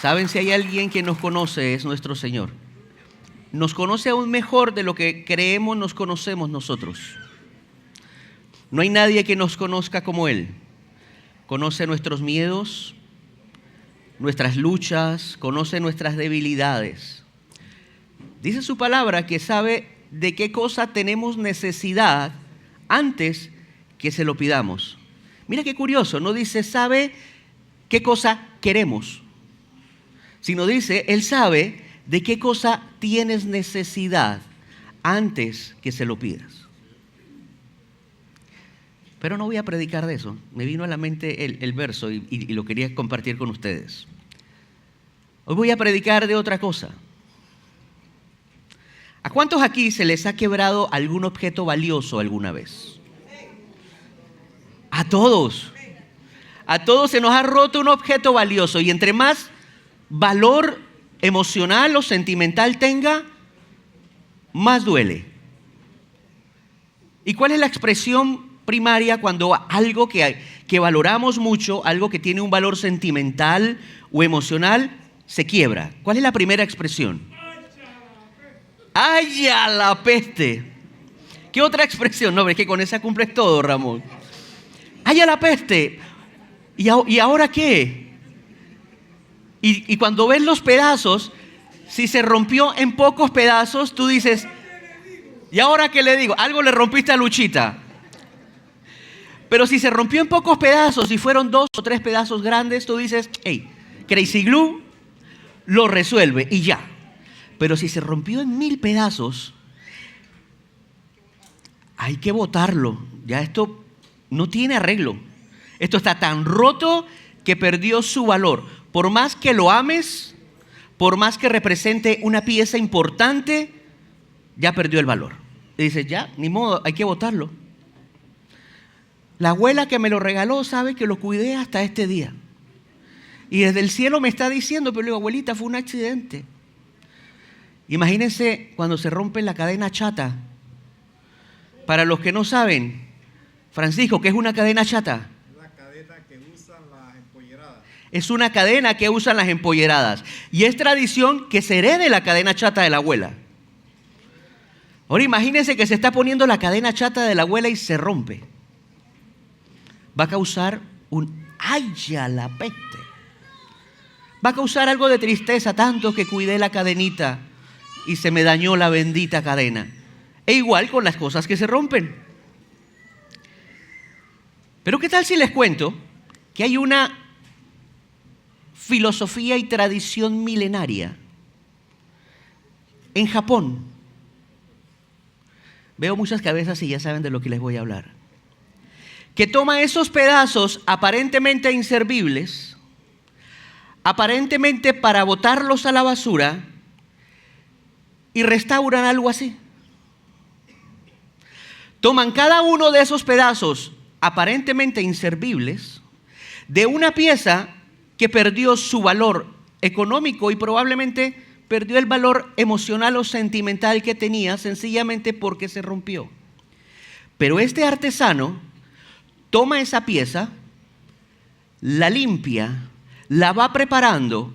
Saben, si hay alguien que nos conoce, es nuestro Señor. Nos conoce aún mejor de lo que creemos nos conocemos nosotros. No hay nadie que nos conozca como Él. Conoce nuestros miedos, nuestras luchas, conoce nuestras debilidades. Dice su palabra que sabe de qué cosa tenemos necesidad antes que se lo pidamos. Mira qué curioso, no dice sabe qué cosa queremos, sino dice, Él sabe de qué cosa tienes necesidad antes que se lo pidas. Pero no voy a predicar de eso. Me vino a la mente el verso y lo quería compartir con ustedes. Hoy voy a predicar de otra cosa. ¿A cuántos aquí se les ha quebrado algún objeto valioso alguna vez? A todos. A todos se nos ha roto un objeto valioso, y entre más valor emocional o sentimental tenga, más duele. ¿Y cuál es la expresión primaria cuando algo que valoramos mucho, algo que tiene un valor sentimental o emocional, se quiebra? ¿Cuál es la primera expresión? ¡Ay, a la peste! ¿Qué otra expresión? No, es que con esa cumples todo, Ramón. ¡Ay, a la peste! ¿Y ahora qué? Y cuando ves los pedazos, si se rompió en pocos pedazos, tú dices, ¿y ahora qué le digo? Algo le rompiste a Luchita. Pero si se rompió en pocos pedazos y fueron 2 o 3 pedazos grandes, tú dices, hey, Crazy Glue lo resuelve y ya. Pero si se rompió en 1000 pedazos, hay que botarlo. Ya esto no tiene arreglo. Esto está tan roto que perdió su valor. Por más que lo ames, por más que represente una pieza importante, ya perdió el valor. Y dices, ya, ni modo, hay que botarlo. La abuela que me lo regaló sabe que lo cuidé hasta este día. Y desde el cielo me está diciendo, pero le digo, abuelita, fue un accidente. Imagínense cuando se rompe la cadena chata. Para los que no saben, Francisco, ¿qué es una cadena chata? La cadena que usan las empolleradas. Es una cadena que usan las empolleradas. Y es tradición que se herede la cadena chata de la abuela. Ahora imagínense que se está poniendo la cadena chata de la abuela y se rompe. Va a causar un ¡ay, a la peste! Va a causar algo de tristeza, tanto que cuidé la cadenita y se me dañó la bendita cadena. E igual con las cosas que se rompen. Pero ¿qué tal si les cuento que hay una filosofía y tradición milenaria en Japón? Veo muchas cabezas y ya saben de lo que les voy a hablar. Que toma esos pedazos aparentemente inservibles, aparentemente para botarlos a la basura, y restauran algo así. Toman cada uno de esos pedazos aparentemente inservibles de una pieza que perdió su valor económico y probablemente perdió el valor emocional o sentimental que tenía sencillamente porque se rompió. Pero este artesano toma esa pieza, la limpia, la va preparando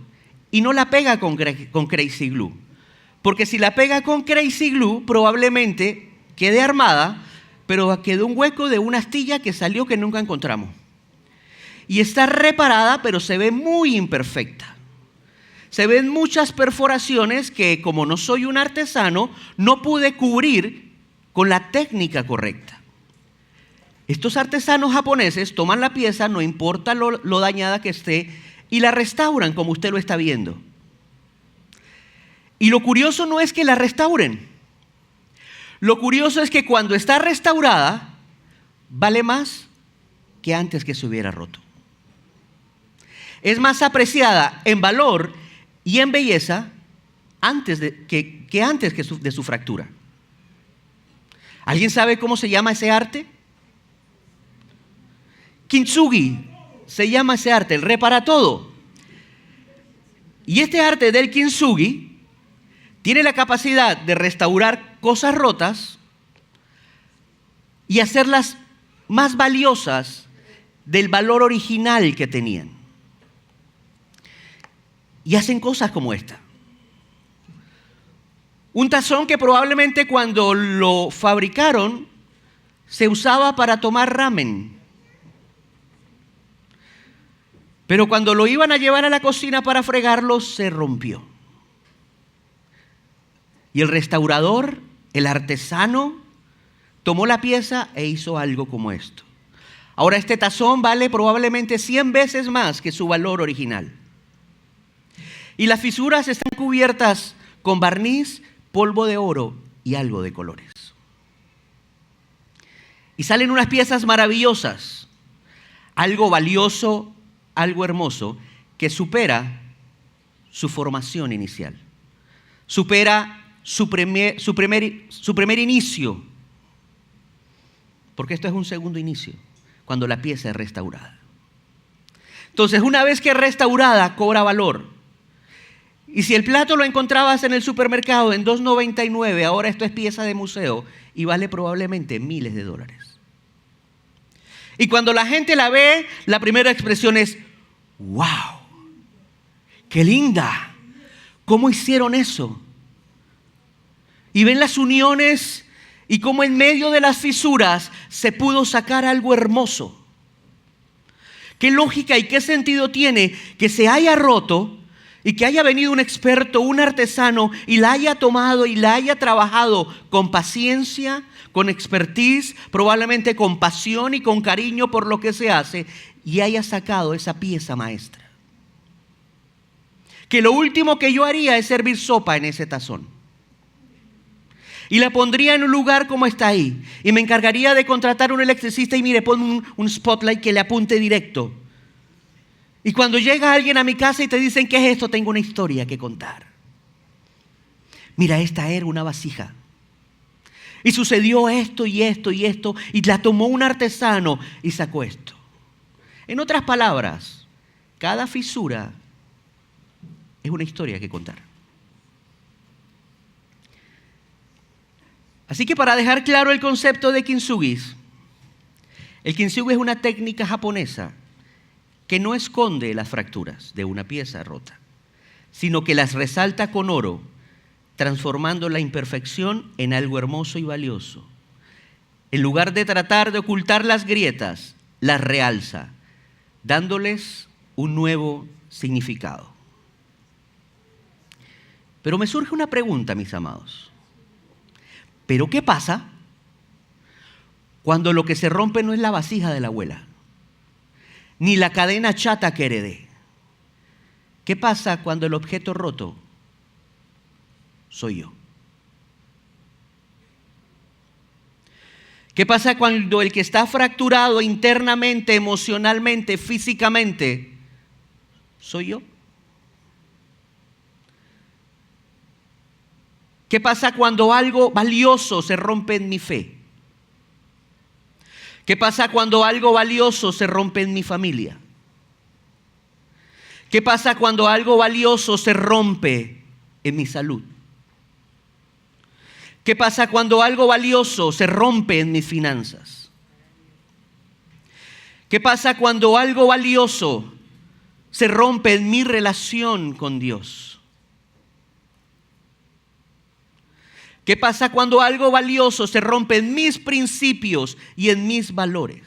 y no la pega con Crazy Glue. Porque si la pega con Crazy Glue, probablemente quede armada, pero quedó un hueco de una astilla que salió que nunca encontramos. Y está reparada, pero se ve muy imperfecta. Se ven muchas perforaciones que, como no soy un artesano, no pude cubrir con la técnica correcta. Estos artesanos japoneses toman la pieza, no importa lo dañada que esté, y la restauran como usted lo está viendo. Y lo curioso no es que la restauren. Lo curioso es que cuando está restaurada, vale más que antes que se hubiera roto. Es más apreciada en valor y en belleza antes de su fractura. ¿Alguien sabe cómo se llama ese arte? Kintsugi se llama ese arte, el repara todo. Y este arte del Kintsugi tiene la capacidad de restaurar cosas rotas y hacerlas más valiosas del valor original que tenían. y hacen cosas como esta. Un tazón que probablemente cuando lo fabricaron se usaba para tomar ramen. Pero cuando lo iban a llevar a la cocina para fregarlo, se rompió. Y el restaurador, el artesano, tomó la pieza e hizo algo como esto. Ahora este tazón vale probablemente 100 veces más que su valor original. Y las fisuras están cubiertas con barniz, polvo de oro y algo de colores. Y salen unas piezas maravillosas, algo valioso, algo hermoso, que supera su formación inicial. Supera su primer inicio. Porque esto es un segundo inicio, cuando la pieza es restaurada. Entonces, una vez que es restaurada, cobra valor. Y si el plato lo encontrabas en el supermercado en $2.99, ahora esto es pieza de museo y vale probablemente miles de dólares. Y cuando la gente la ve, la primera expresión es: ¡wow! ¡Qué linda! ¿Cómo hicieron eso? Y ven las uniones y cómo en medio de las fisuras se pudo sacar algo hermoso. ¿Qué lógica y qué sentido tiene que se haya roto y que haya venido un experto, un artesano, y la haya tomado y la haya trabajado con paciencia, con expertise, probablemente con pasión y con cariño por lo que se hace, y haya sacado esa pieza maestra? Que lo último que yo haría es servir sopa en ese tazón. Y la pondría en un lugar como está ahí. Y me encargaría de contratar un electricista y mire, pon un spotlight que le apunte directo. Y cuando llega alguien a mi casa y te dicen: ¿qué es esto? Tengo una historia que contar. Mira, esta era una vasija. Y sucedió esto y esto y esto. Y la tomó un artesano y sacó esto. En otras palabras, cada fisura es una historia que contar. Así que para dejar claro el concepto de kintsugi, el kintsugi es una técnica japonesa que no esconde las fracturas de una pieza rota, sino que las resalta con oro, transformando la imperfección en algo hermoso y valioso. En lugar de tratar de ocultar las grietas, las realza, dándoles un nuevo significado. Pero me surge una pregunta, mis amados. ¿Pero qué pasa cuando lo que se rompe no es la vasija de la abuela, ni la cadena chata que heredé? ¿Qué pasa cuando el objeto roto soy yo? ¿Qué pasa cuando el que está fracturado internamente, emocionalmente, físicamente, soy yo? ¿Qué pasa cuando algo valioso se rompe en mi fe? ¿Qué pasa cuando algo valioso se rompe en mi familia? ¿Qué pasa cuando algo valioso se rompe en mi salud? ¿Qué pasa cuando algo valioso se rompe en mis finanzas? ¿Qué pasa cuando algo valioso se rompe en mi relación con Dios? ¿Qué pasa cuando algo valioso se rompe en mis principios y en mis valores?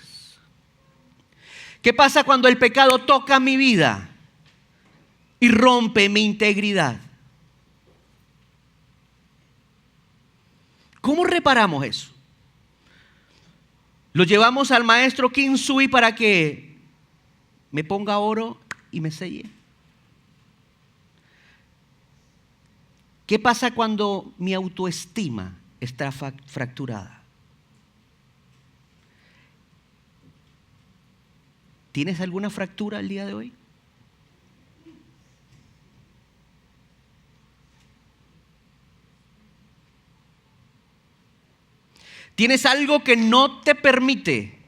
¿Qué pasa cuando el pecado toca mi vida y rompe mi integridad? ¿Cómo reparamos eso? Lo llevamos al maestro kintsugi para que me ponga oro y me selle. ¿Qué pasa cuando mi autoestima está fracturada? ¿Tienes alguna fractura el día de hoy? ¿Tienes algo que no te permite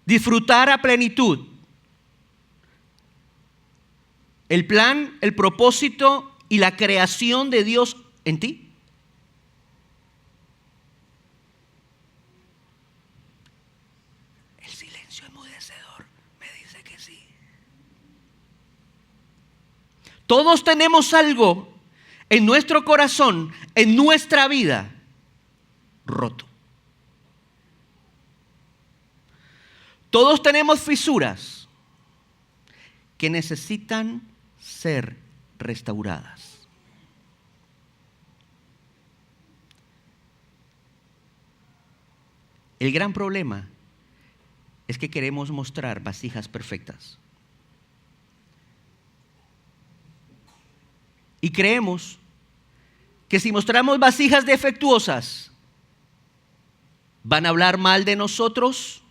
disfrutar a plenitud el plan, el propósito y la creación de Dios en ti? El silencio enmudecedor me dice que sí. Todos tenemos algo en nuestro corazón, en nuestra vida, roto. Todos tenemos fisuras que necesitan ser restauradas. El gran problema es que queremos mostrar vasijas perfectas. Y creemos que si mostramos vasijas defectuosas, van a hablar mal de nosotros,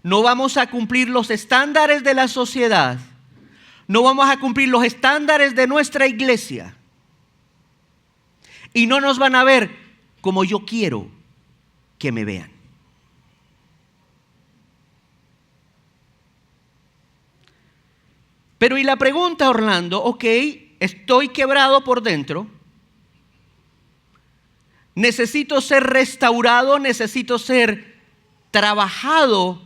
no vamos a cumplir los estándares de la sociedad, no vamos a cumplir los estándares de nuestra iglesia, y no nos van a ver como yo quiero que me vean. Pero y la pregunta, Orlando, ok, estoy quebrado por dentro, necesito ser restaurado, necesito ser trabajado,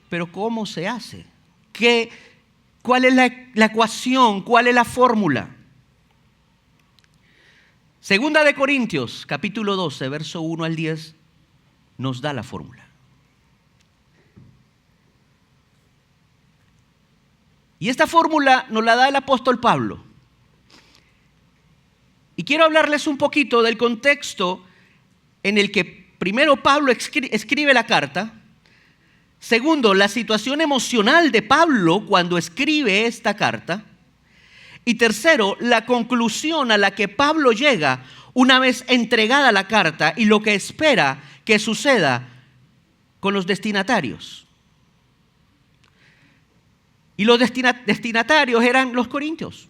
pero ¿cómo se hace? ¿Cuál es la ecuación? ¿Cuál es la fórmula? Segunda de Corintios, capítulo 12, verso 1 al 10, nos da la fórmula. Y esta fórmula nos la da el apóstol Pablo. Y quiero hablarles un poquito del contexto en el que primero Pablo escribe la carta. Segundo, la situación emocional de Pablo cuando escribe esta carta. Y tercero, la conclusión a la que Pablo llega una vez entregada la carta y lo que espera que suceda con los destinatarios. Y los destinatarios eran los corintios,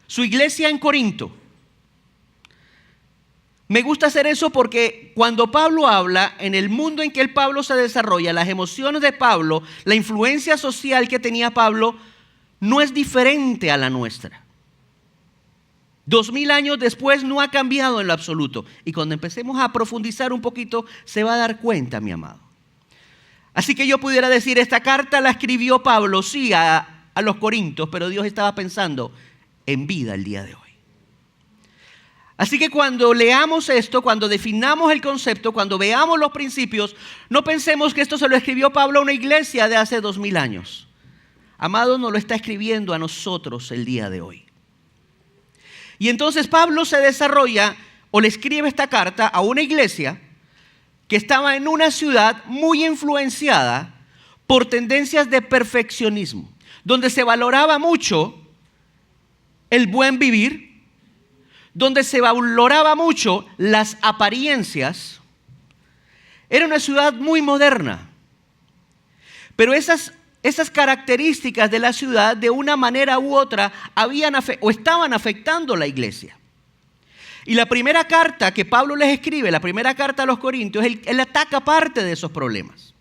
su iglesia en Corinto. Me gusta hacer eso porque cuando Pablo habla, en el mundo en que el Pablo se desarrolla, las emociones de Pablo, la influencia social que tenía Pablo, no es diferente a la nuestra. 2000 años después no ha cambiado en lo absoluto. Y cuando empecemos a profundizar un poquito, se va a dar cuenta, mi amado. Así que yo pudiera decir, esta carta la escribió Pablo, sí, a los corintios, pero Dios estaba pensando en vida el día de hoy. Así que cuando leamos esto, cuando definamos el concepto, cuando veamos los principios, no pensemos que esto se lo escribió Pablo a una iglesia de hace 2000 años. Amado, nos lo está escribiendo a nosotros el día de hoy. Y entonces Pablo se desarrolla o le escribe esta carta a una iglesia que estaba en una ciudad muy influenciada por tendencias de perfeccionismo, donde se valoraba mucho el buen vivir, donde se valoraba mucho las apariencias. Era una ciudad muy moderna, pero esas características de la ciudad de una manera u otra estaban afectando la iglesia. Y la primera carta que Pablo les escribe, la primera carta a los corintios, él ataca parte de esos problemas.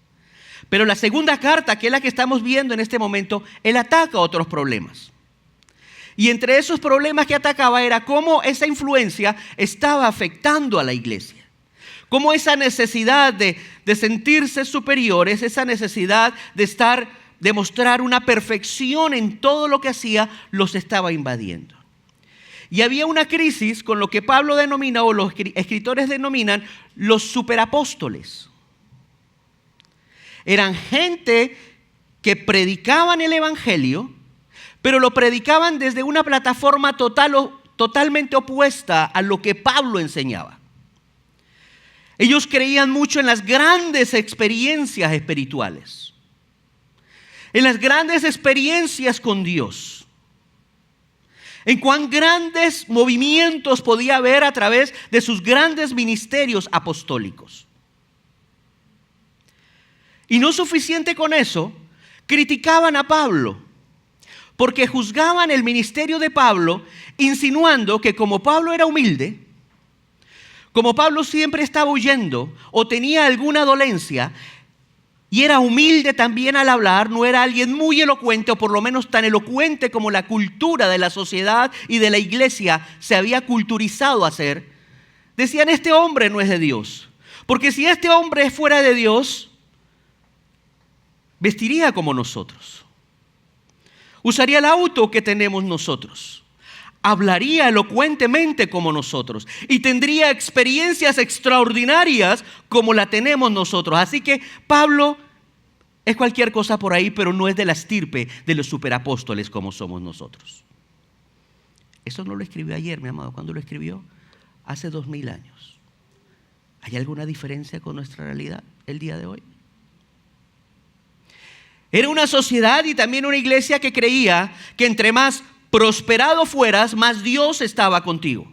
Pero la segunda carta, que es la que estamos viendo en este momento, él ataca otros problemas. Y entre esos problemas que atacaba era cómo esa influencia estaba afectando a la iglesia. Cómo esa necesidad de sentirse superiores, esa necesidad de mostrar una perfección en todo lo que hacía, los estaba invadiendo. Y había una crisis con lo que Pablo denomina, o los escritores denominan, los superapóstoles. Eran gente que predicaban el evangelio, pero lo predicaban desde una plataforma totalmente opuesta a lo que Pablo enseñaba. Ellos creían mucho en las grandes experiencias espirituales, en las grandes experiencias con Dios, en cuán grandes movimientos podía haber a través de sus grandes ministerios apostólicos. Y no suficiente con eso, criticaban a Pablo, porque juzgaban el ministerio de Pablo, insinuando que como Pablo era humilde, como Pablo siempre estaba huyendo o tenía alguna dolencia, y era humilde también al hablar, no era alguien muy elocuente, o por lo menos tan elocuente como la cultura de la sociedad y de la iglesia se había culturizado a ser. Decían, este hombre no es de Dios, porque si este hombre fuera de Dios, vestiría como nosotros. Usaría el auto que tenemos nosotros. Hablaría elocuentemente como nosotros y tendría experiencias extraordinarias como la tenemos nosotros. Así que Pablo es cualquier cosa por ahí, pero no es de la estirpe de los superapóstoles como somos nosotros. Eso no lo escribió ayer, mi amado. ¿Cuándo lo escribió? Hace 2000 años. ¿Hay alguna diferencia con nuestra realidad el día de hoy? Era una sociedad y también una iglesia que creía que entre más prosperado fueras, más Dios estaba contigo.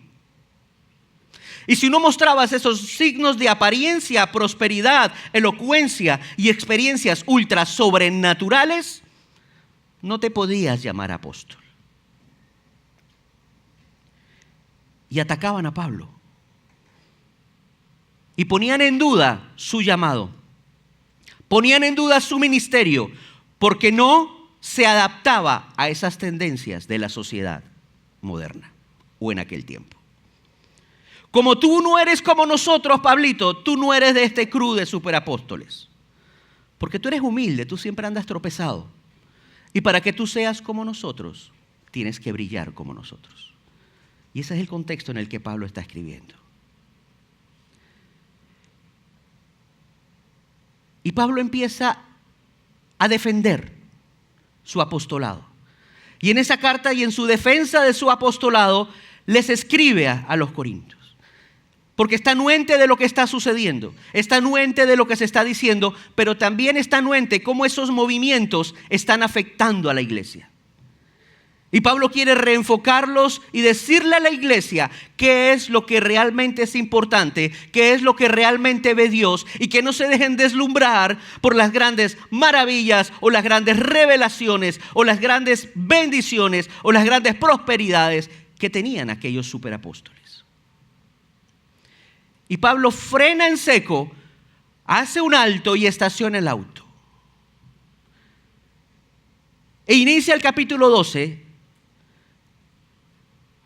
Y si no mostrabas esos signos de apariencia, prosperidad, elocuencia y experiencias ultra sobrenaturales, no te podías llamar apóstol. Y atacaban a Pablo. Y ponían en duda su llamado. Ponían en duda su ministerio, porque no se adaptaba a esas tendencias de la sociedad moderna o en aquel tiempo. Como tú no eres como nosotros, Pablito, tú no eres de este crew de superapóstoles. Porque tú eres humilde, tú siempre andas tropezado. Y para que tú seas como nosotros, tienes que brillar como nosotros. Y ese es el contexto en el que Pablo está escribiendo. Y Pablo empieza a defender su apostolado. Y en esa carta y en su defensa de su apostolado, les escribe a los corintios. Porque está anuente de lo que está sucediendo, está anuente de lo que se está diciendo, pero también está anuente cómo esos movimientos están afectando a la iglesia. Y Pablo quiere reenfocarlos y decirle a la iglesia qué es lo que realmente es importante, qué es lo que realmente ve Dios, y que no se dejen deslumbrar por las grandes maravillas o las grandes revelaciones o las grandes bendiciones o las grandes prosperidades que tenían aquellos superapóstoles. Y Pablo frena en seco, hace un alto y estaciona el auto. E inicia el capítulo 12,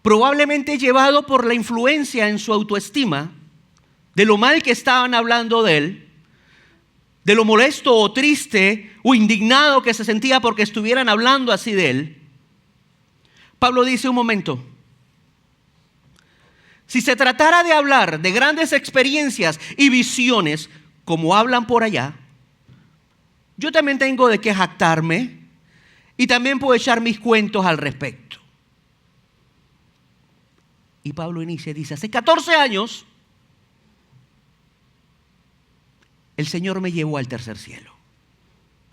probablemente llevado por la influencia en su autoestima, de lo mal que estaban hablando de él, de lo molesto o triste o indignado que se sentía porque estuvieran hablando así de él. Pablo dice: un momento, si se tratara de hablar de grandes experiencias y visiones como hablan por allá, yo también tengo de qué jactarme y también puedo echar mis cuentos al respecto. Y Pablo inicia y dice: hace 14 años el Señor me llevó al tercer cielo.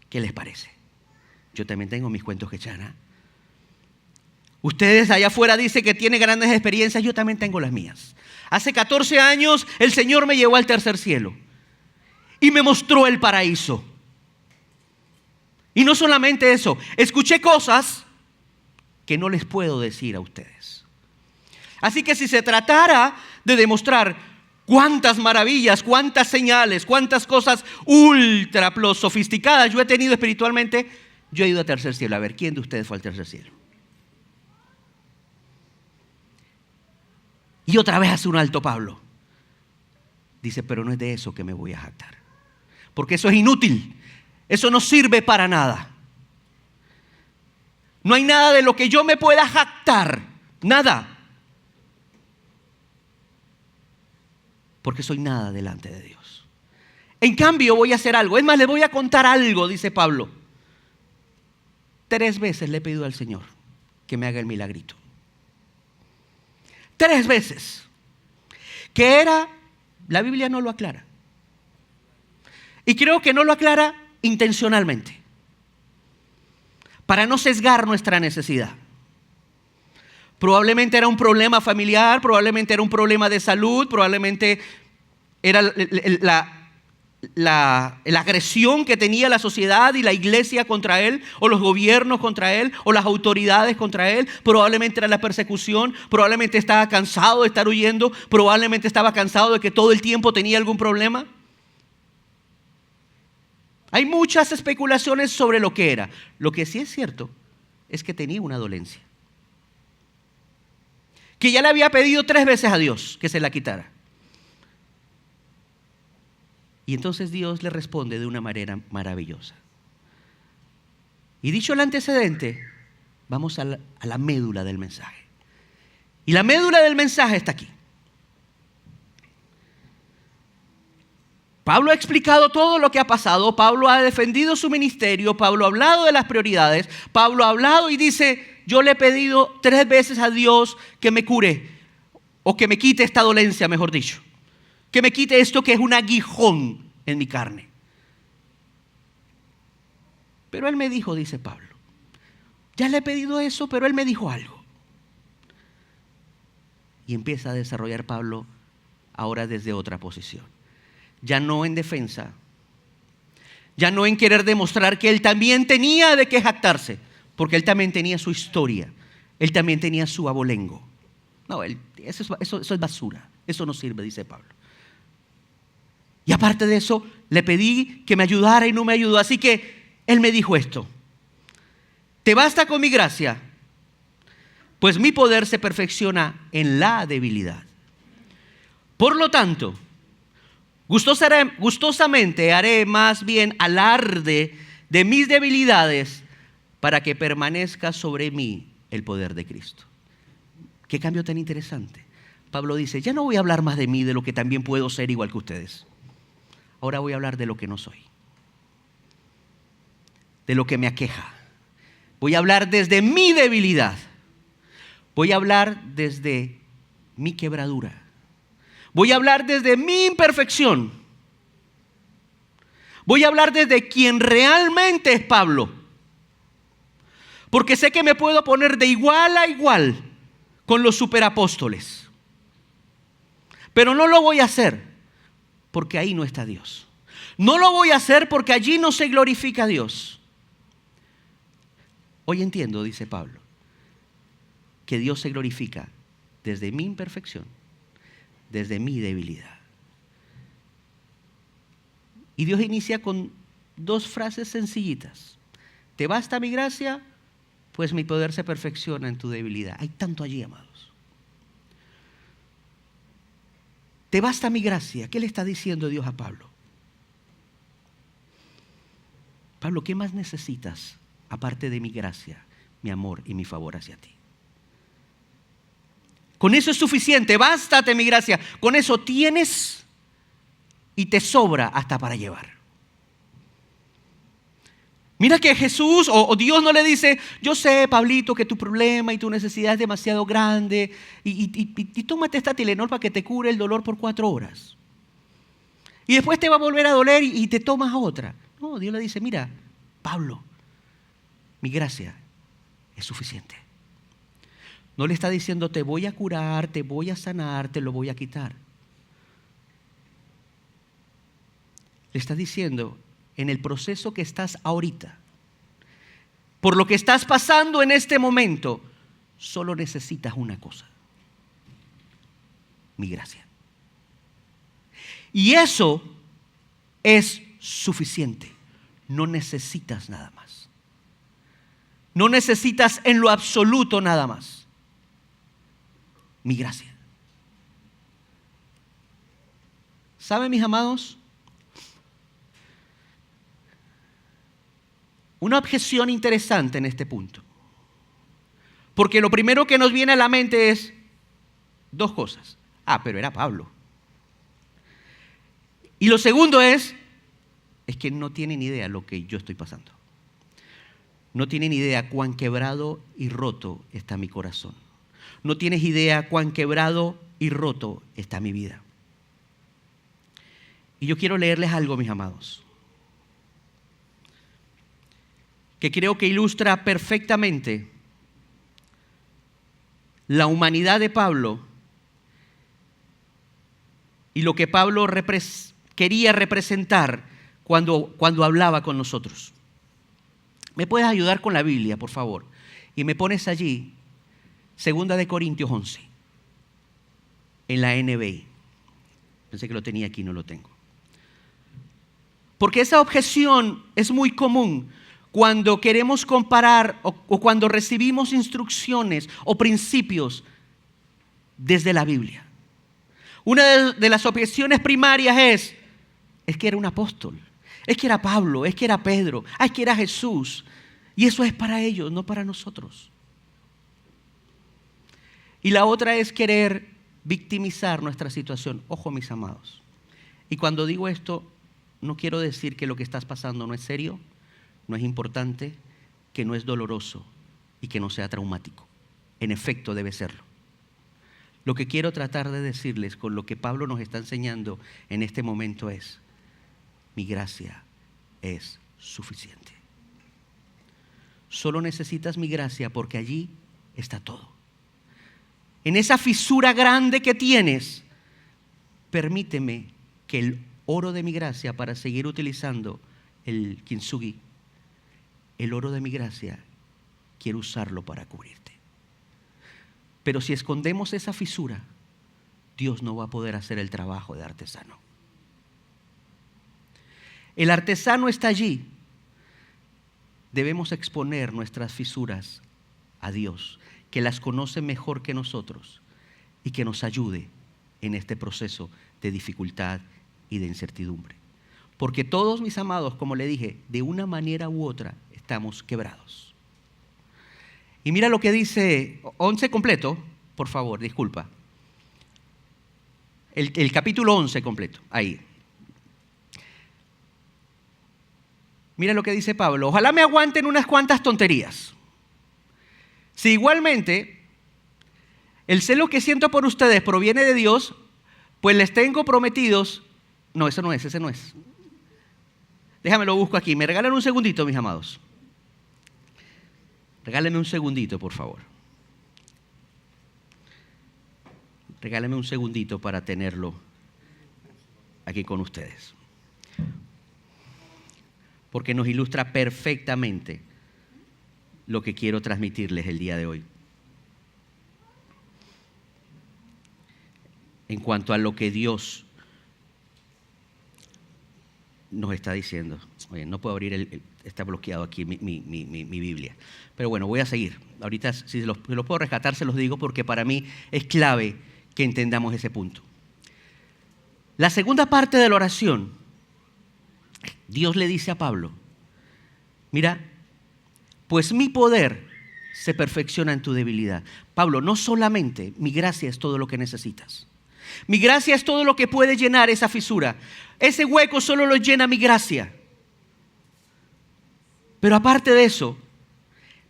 ¿Qué les parece? Yo también tengo mis cuentos que echar, ¿eh? Ustedes allá afuera dicen que tienen grandes experiencias, yo también tengo las mías. Hace 14 años el Señor me llevó al tercer cielo y me mostró el paraíso. Y no solamente eso, escuché cosas que no les puedo decir a ustedes. Así que si se tratara de demostrar cuántas maravillas, cuántas señales, cuántas cosas ultra sofisticadas yo he tenido espiritualmente, yo he ido al tercer cielo. A ver, ¿quién de ustedes fue al tercer cielo? Y otra vez hace un alto Pablo. Dice: pero no es de eso que me voy a jactar, porque eso es inútil, eso no sirve para nada. No hay nada de lo que yo me pueda jactar, nada. Porque soy nada delante de Dios. En cambio voy a hacer algo. Es más, les voy a contar algo, dice Pablo. 3 veces le he pedido al Señor que me haga el milagrito. 3 veces. Que era, la Biblia no lo aclara. Y creo que no lo aclara intencionalmente, para no sesgar nuestra necesidad. Probablemente era un problema familiar, probablemente era un problema de salud, probablemente era la agresión que tenía la sociedad y la iglesia contra él, o los gobiernos contra él, o las autoridades contra él. Probablemente era la persecución, probablemente estaba cansado de estar huyendo, probablemente estaba cansado de que todo el tiempo tenía algún problema. Hay muchas especulaciones sobre lo que era. Lo que sí es cierto es que tenía una dolencia, que ya le había pedido 3 veces a Dios que se la quitara. Y entonces Dios le responde de una manera maravillosa. Y dicho el antecedente, Vamos a la médula del mensaje. Y la médula del mensaje está aquí. Pablo ha explicado todo lo que ha pasado. Pablo ha defendido su ministerio. Pablo ha hablado de las prioridades. Pablo ha hablado y dice, yo le he pedido 3 veces a Dios que me cure. O que me quite esta dolencia, mejor dicho. Que me quite esto que es un aguijón en mi carne. Pero él me dijo, dice Pablo, ya le he pedido eso, pero él me dijo algo. Y empieza a desarrollar Pablo ahora desde otra posición. Ya no en defensa, ya no en querer demostrar que él también tenía de qué jactarse, porque él también tenía su historia, él también tenía su abolengo. No, eso es basura, eso no sirve, dice Pablo. Y aparte de eso, le pedí que me ayudara y no me ayudó, así que él me dijo esto: te basta con mi gracia, pues mi poder se perfecciona en la debilidad. Por lo tanto, gustosamente haré más bien alarde de mis debilidades para que permanezca sobre mí el poder de Cristo. Qué cambio tan interesante. Pablo dice, ya no voy a hablar más de mí, de lo que también puedo ser igual que ustedes. Ahora voy a hablar de lo que no soy, de lo que me aqueja. Voy a hablar desde mi debilidad. Voy a hablar desde mi quebradura. Voy a hablar desde mi imperfección. Voy a hablar desde quien realmente es Pablo. Porque sé que me puedo poner de igual a igual con los superapóstoles. Pero no lo voy a hacer porque ahí no está Dios. No lo voy a hacer porque allí no se glorifica a Dios. Hoy entiendo, dice Pablo, que Dios se glorifica desde mi imperfección, desde mi debilidad. Y Dios inicia con 2 frases sencillitas. Te basta mi gracia, pues mi poder se perfecciona en tu debilidad. Hay tanto allí, amados. Te basta mi gracia. ¿Qué le está diciendo Dios a Pablo? Pablo, ¿qué más necesitas aparte de mi gracia, mi amor y mi favor hacia ti? Con eso es suficiente, bástate mi gracia. Con eso tienes y te sobra hasta para llevar. Mira que Jesús o Dios no le dice, yo sé, Pablito, que tu problema y tu necesidad es demasiado grande y tómate esta Tylenol para que te cure el dolor por 4 horas. Y después te va a volver a doler y te tomas otra. No, Dios le dice, mira, Pablo, mi gracia es suficiente. No le está diciendo, te voy a curar, te voy a sanar, te lo voy a quitar. Le está diciendo, en el proceso que estás ahorita, por lo que estás pasando en este momento, solo necesitas una cosa: mi gracia. Y eso es suficiente. No necesitas nada más. No necesitas en lo absoluto nada más. Mi gracia. ¿Saben, mis amados? Una objeción interesante en este punto. Porque lo primero que nos viene a la mente es 2 cosas. Pero era Pablo. Y lo segundo es que no tienen idea lo que yo estoy pasando. No tienen idea cuán quebrado y roto está mi corazón. No tienes idea cuán quebrado y roto está mi vida. Y yo quiero leerles algo, mis amados, que creo que ilustra perfectamente la humanidad de Pablo y lo que Pablo quería representar cuando hablaba con nosotros. ¿Me puedes ayudar con la Biblia, por favor? Y me pones allí 2 Corintios 11, en la NBI. Pensé que lo tenía aquí, no lo tengo. Porque esa objeción es muy común cuando queremos comparar o cuando recibimos instrucciones o principios desde la Biblia. Una de las objeciones primarias es que era un apóstol, es que era Pablo, es que era Pedro, es que era Jesús. Y eso es para ellos, no para nosotros. Y la otra es querer victimizar nuestra situación. Ojo, mis amados. Y cuando digo esto, no quiero decir que lo que estás pasando no es serio, no es importante, que no es doloroso y que no sea traumático. En efecto, debe serlo. Lo que quiero tratar de decirles con lo que Pablo nos está enseñando en este momento es: mi gracia es suficiente. Solo necesitas mi gracia porque allí está todo. En esa fisura grande que tienes, permíteme que el oro de mi gracia, para seguir utilizando el kintsugi, el oro de mi gracia, quiero usarlo para cubrirte. Pero si escondemos esa fisura, Dios no va a poder hacer el trabajo de artesano. El artesano está allí. Debemos exponer nuestras fisuras a Dios, que las conoce mejor que nosotros y que nos ayude en este proceso de dificultad y de incertidumbre. Porque todos, mis amados, como le dije, de una manera u otra estamos quebrados. Y mira lo que dice, 11 completo, por favor, disculpa. El capítulo 11 completo, ahí. Mira lo que dice Pablo: ojalá me aguanten unas cuantas tonterías. Si igualmente el celo que siento por ustedes proviene de Dios, pues les tengo prometidos. No, ese no es. Déjame lo busco aquí. Me regalan un segundito, mis amados. Regálenme un segundito, por favor. Regálenme un segundito para tenerlo aquí con ustedes. Porque nos ilustra perfectamente lo que quiero transmitirles el día de hoy. En cuanto a lo que Dios nos está diciendo. Oye, no puedo abrir, está bloqueado aquí mi Biblia. Pero bueno, voy a seguir. Ahorita, si los puedo rescatar, se los digo, porque para mí es clave que entendamos ese punto. La segunda parte de la oración, Dios le dice a Pablo: mira, pues mi poder se perfecciona en tu debilidad. Pablo, no solamente mi gracia es todo lo que necesitas. Mi gracia es todo lo que puede llenar esa fisura. Ese hueco solo lo llena mi gracia. Pero aparte de eso,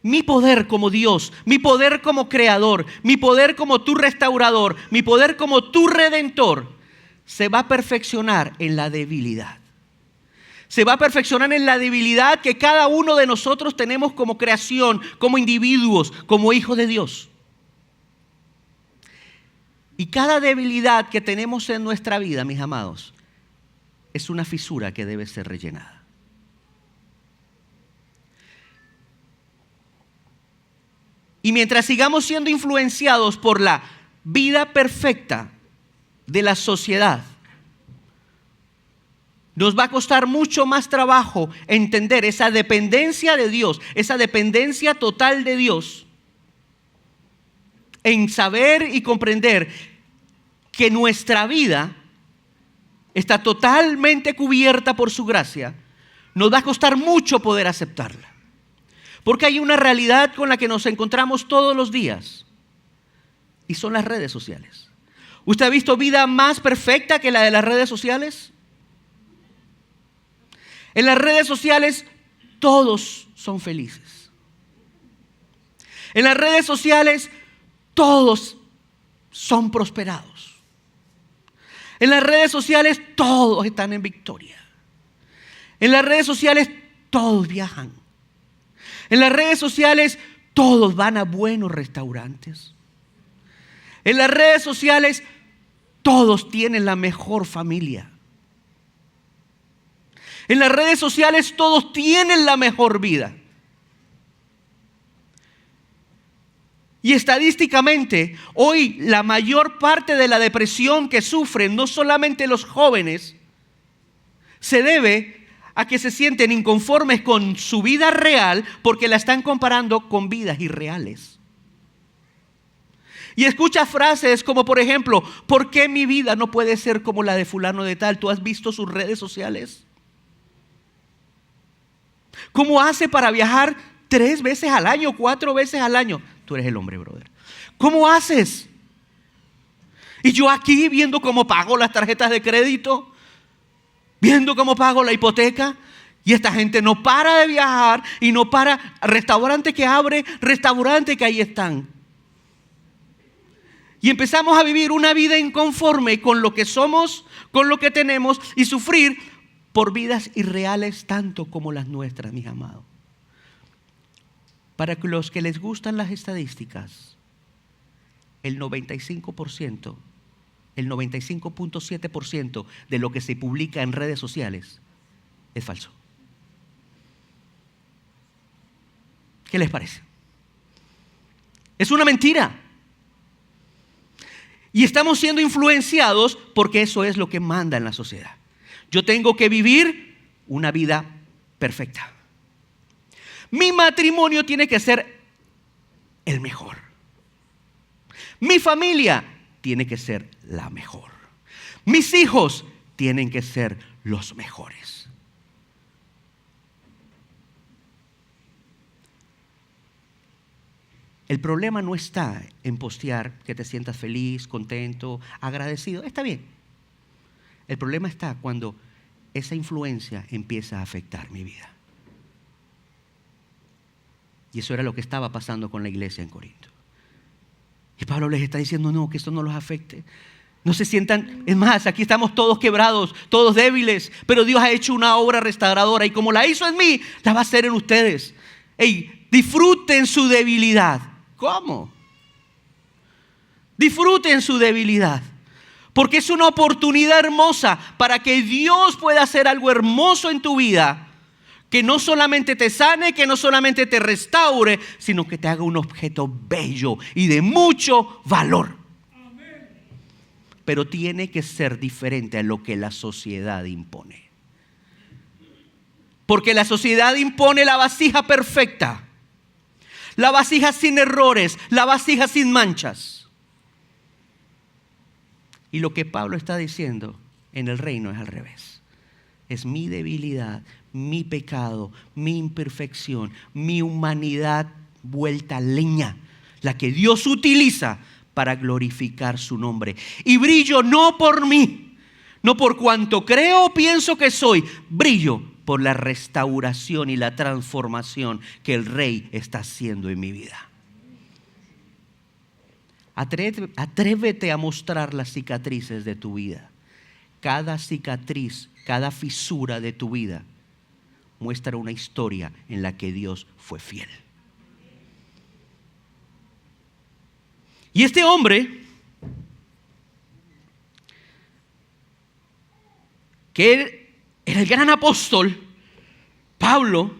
mi poder como Dios, mi poder como creador, mi poder como tu restaurador, mi poder como tu redentor, se va a perfeccionar en la debilidad. Se va a perfeccionar en la debilidad que cada uno de nosotros tenemos como creación, como individuos, como hijos de Dios. Y cada debilidad que tenemos en nuestra vida, mis amados, es una fisura que debe ser rellenada. Y mientras sigamos siendo influenciados por la vida perfecta de la sociedad, nos va a costar mucho más trabajo entender esa dependencia de Dios, esa dependencia total de Dios, en saber y comprender que nuestra vida está totalmente cubierta por su gracia. Nos va a costar mucho poder aceptarla. Porque hay una realidad con la que nos encontramos todos los días, y son las redes sociales. ¿Usted ha visto vida más perfecta que la de las redes sociales? En las redes sociales todos son felices. En las redes sociales todos son prosperados. En las redes sociales todos están en victoria. En las redes sociales todos viajan. En las redes sociales todos van a buenos restaurantes. En las redes sociales todos tienen la mejor familia. En las redes sociales todos tienen la mejor vida. Y estadísticamente, hoy la mayor parte de la depresión que sufren no solamente los jóvenes, se debe a que se sienten inconformes con su vida real porque la están comparando con vidas irreales. Y escucha frases como, por ejemplo: ¿por qué mi vida no puede ser como la de fulano de tal? ¿Tú has visto sus redes sociales? ¿Cómo hace para viajar 3 veces al año, 4 veces al año? Tú eres el hombre, brother. ¿Cómo haces? Y yo aquí viendo cómo pago las tarjetas de crédito, viendo cómo pago la hipoteca. Y esta gente no para de viajar y no para, restaurante que abre, restaurante que ahí están. Y empezamos a vivir una vida inconforme con lo que somos, con lo que tenemos y sufrir por vidas irreales tanto como las nuestras, mis amados. Para los que les gustan las estadísticas, el 95.7% de lo que se publica en redes sociales es falso. ¿Qué les parece? Es una mentira. Y estamos siendo influenciados porque eso es lo que manda en la sociedad. Yo tengo que vivir una vida perfecta. Mi matrimonio tiene que ser el mejor. Mi familia tiene que ser la mejor. Mis hijos tienen que ser los mejores. El problema no está en postear que te sientas feliz, contento, agradecido. Está bien. El problema está cuando esa influencia empieza a afectar mi vida. Y eso era lo que estaba pasando con la iglesia en Corinto. Y Pablo les está diciendo, no, que esto no los afecte. No se sientan, es más, aquí estamos todos quebrados, todos débiles, pero Dios ha hecho una obra restauradora y como la hizo en mí, la va a hacer en ustedes. Ey, disfruten su debilidad. ¿Cómo? Disfruten su debilidad, porque es una oportunidad hermosa para que Dios pueda hacer algo hermoso en tu vida, que no solamente te sane, que no solamente te restaure, sino que te haga un objeto bello y de mucho valor. Amén. Pero tiene que ser diferente a lo que la sociedad impone, porque la sociedad impone la vasija perfecta, la vasija sin errores, la vasija sin manchas. Y lo que Pablo está diciendo en el reino es al revés. Es mi debilidad, mi pecado, mi imperfección, mi humanidad vuelta leña, la que Dios utiliza para glorificar su nombre. Y brillo no por mí, no por cuanto creo o pienso que soy, brillo por la restauración y la transformación que el Rey está haciendo en mi vida. Atrévete a mostrar las cicatrices de tu vida. Cada cicatriz, cada fisura de tu vida muestra una historia en la que Dios fue fiel. Y este hombre, que era el gran apóstol, Pablo,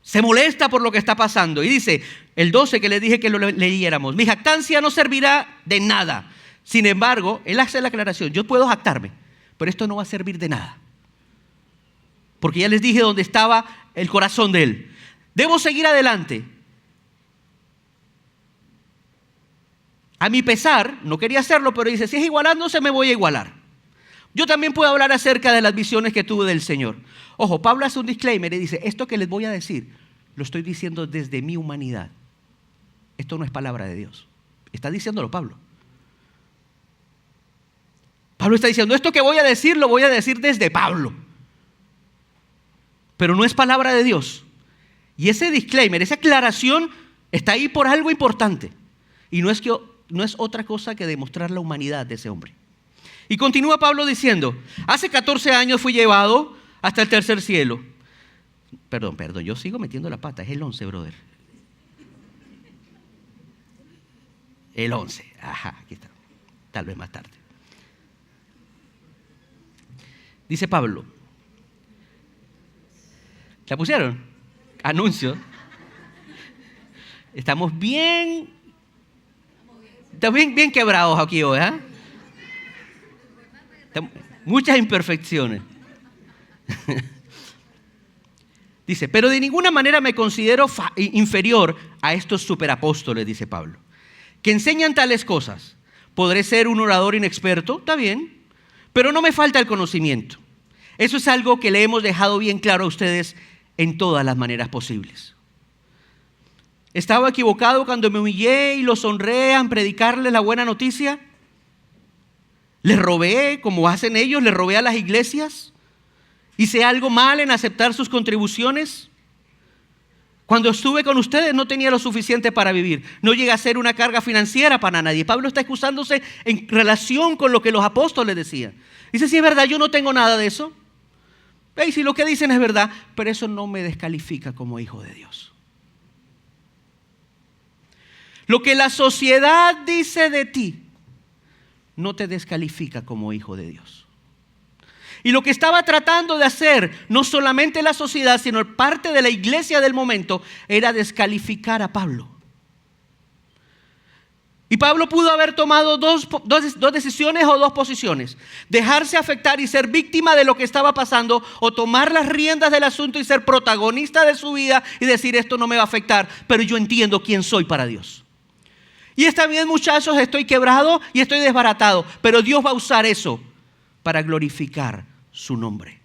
se molesta por lo que está pasando. Y dice, el 12 que le dije que lo leyéramos, mi jactancia no servirá de nada. Sin embargo, él hace la aclaración, yo puedo jactarme, pero esto no va a servir de nada. Porque ya les dije dónde estaba el corazón de él. Debo seguir adelante. A mi pesar, no quería hacerlo, pero dice, si es igualándose, me voy a igualar. Yo también puedo hablar acerca de las visiones que tuve del Señor. Ojo, Pablo hace un disclaimer y dice, esto que les voy a decir, lo estoy diciendo desde mi humanidad. Esto no es palabra de Dios. Está diciéndolo Pablo. Pablo está diciendo, esto que voy a decir, lo voy a decir desde Pablo. Pero no es palabra de Dios. Y ese disclaimer, esa aclaración, está ahí por algo importante. Y no es otra cosa que demostrar la humanidad de ese hombre. Y continúa Pablo diciendo, hace 14 años fui llevado hasta el tercer cielo. Perdón, yo sigo metiendo la pata, es el 11, brother. El 11, ajá, aquí está, tal vez más tarde. Dice Pablo, ¿la pusieron? Anuncio. Estamos bien quebrados aquí hoy, ¿eh? Muchas imperfecciones. Dice, pero de ninguna manera me considero inferior a estos superapóstoles, dice Pablo, que enseñan tales cosas. Podré ser un orador inexperto, está bien, pero no me falta el conocimiento. Eso es algo que le hemos dejado bien claro a ustedes en todas las maneras posibles. ¿Estaba equivocado cuando me humillé y los honré en predicarles la buena noticia? ¿Les robé, como hacen ellos, les robé a las iglesias? ¿Hice algo mal en aceptar sus contribuciones? Cuando estuve con ustedes no tenía lo suficiente para vivir. No llegué a ser una carga financiera para nadie. Pablo está excusándose en relación con lo que los apóstoles decían. Dice, sí es verdad, yo no tengo nada de eso. Y si lo que dicen es verdad, pero eso no me descalifica como hijo de Dios. Lo que la sociedad dice de ti no te descalifica como hijo de Dios. Y lo que estaba tratando de hacer, no solamente la sociedad, sino parte de la iglesia del momento, era descalificar a Pablo. Y Pablo pudo haber tomado dos decisiones o dos posiciones. Dejarse afectar y ser víctima de lo que estaba pasando, o tomar las riendas del asunto y ser protagonista de su vida y decir, esto no me va a afectar, pero yo entiendo quién soy para Dios. Y está bien, muchachos, estoy quebrado y estoy desbaratado, pero Dios va a usar eso para glorificar su nombre.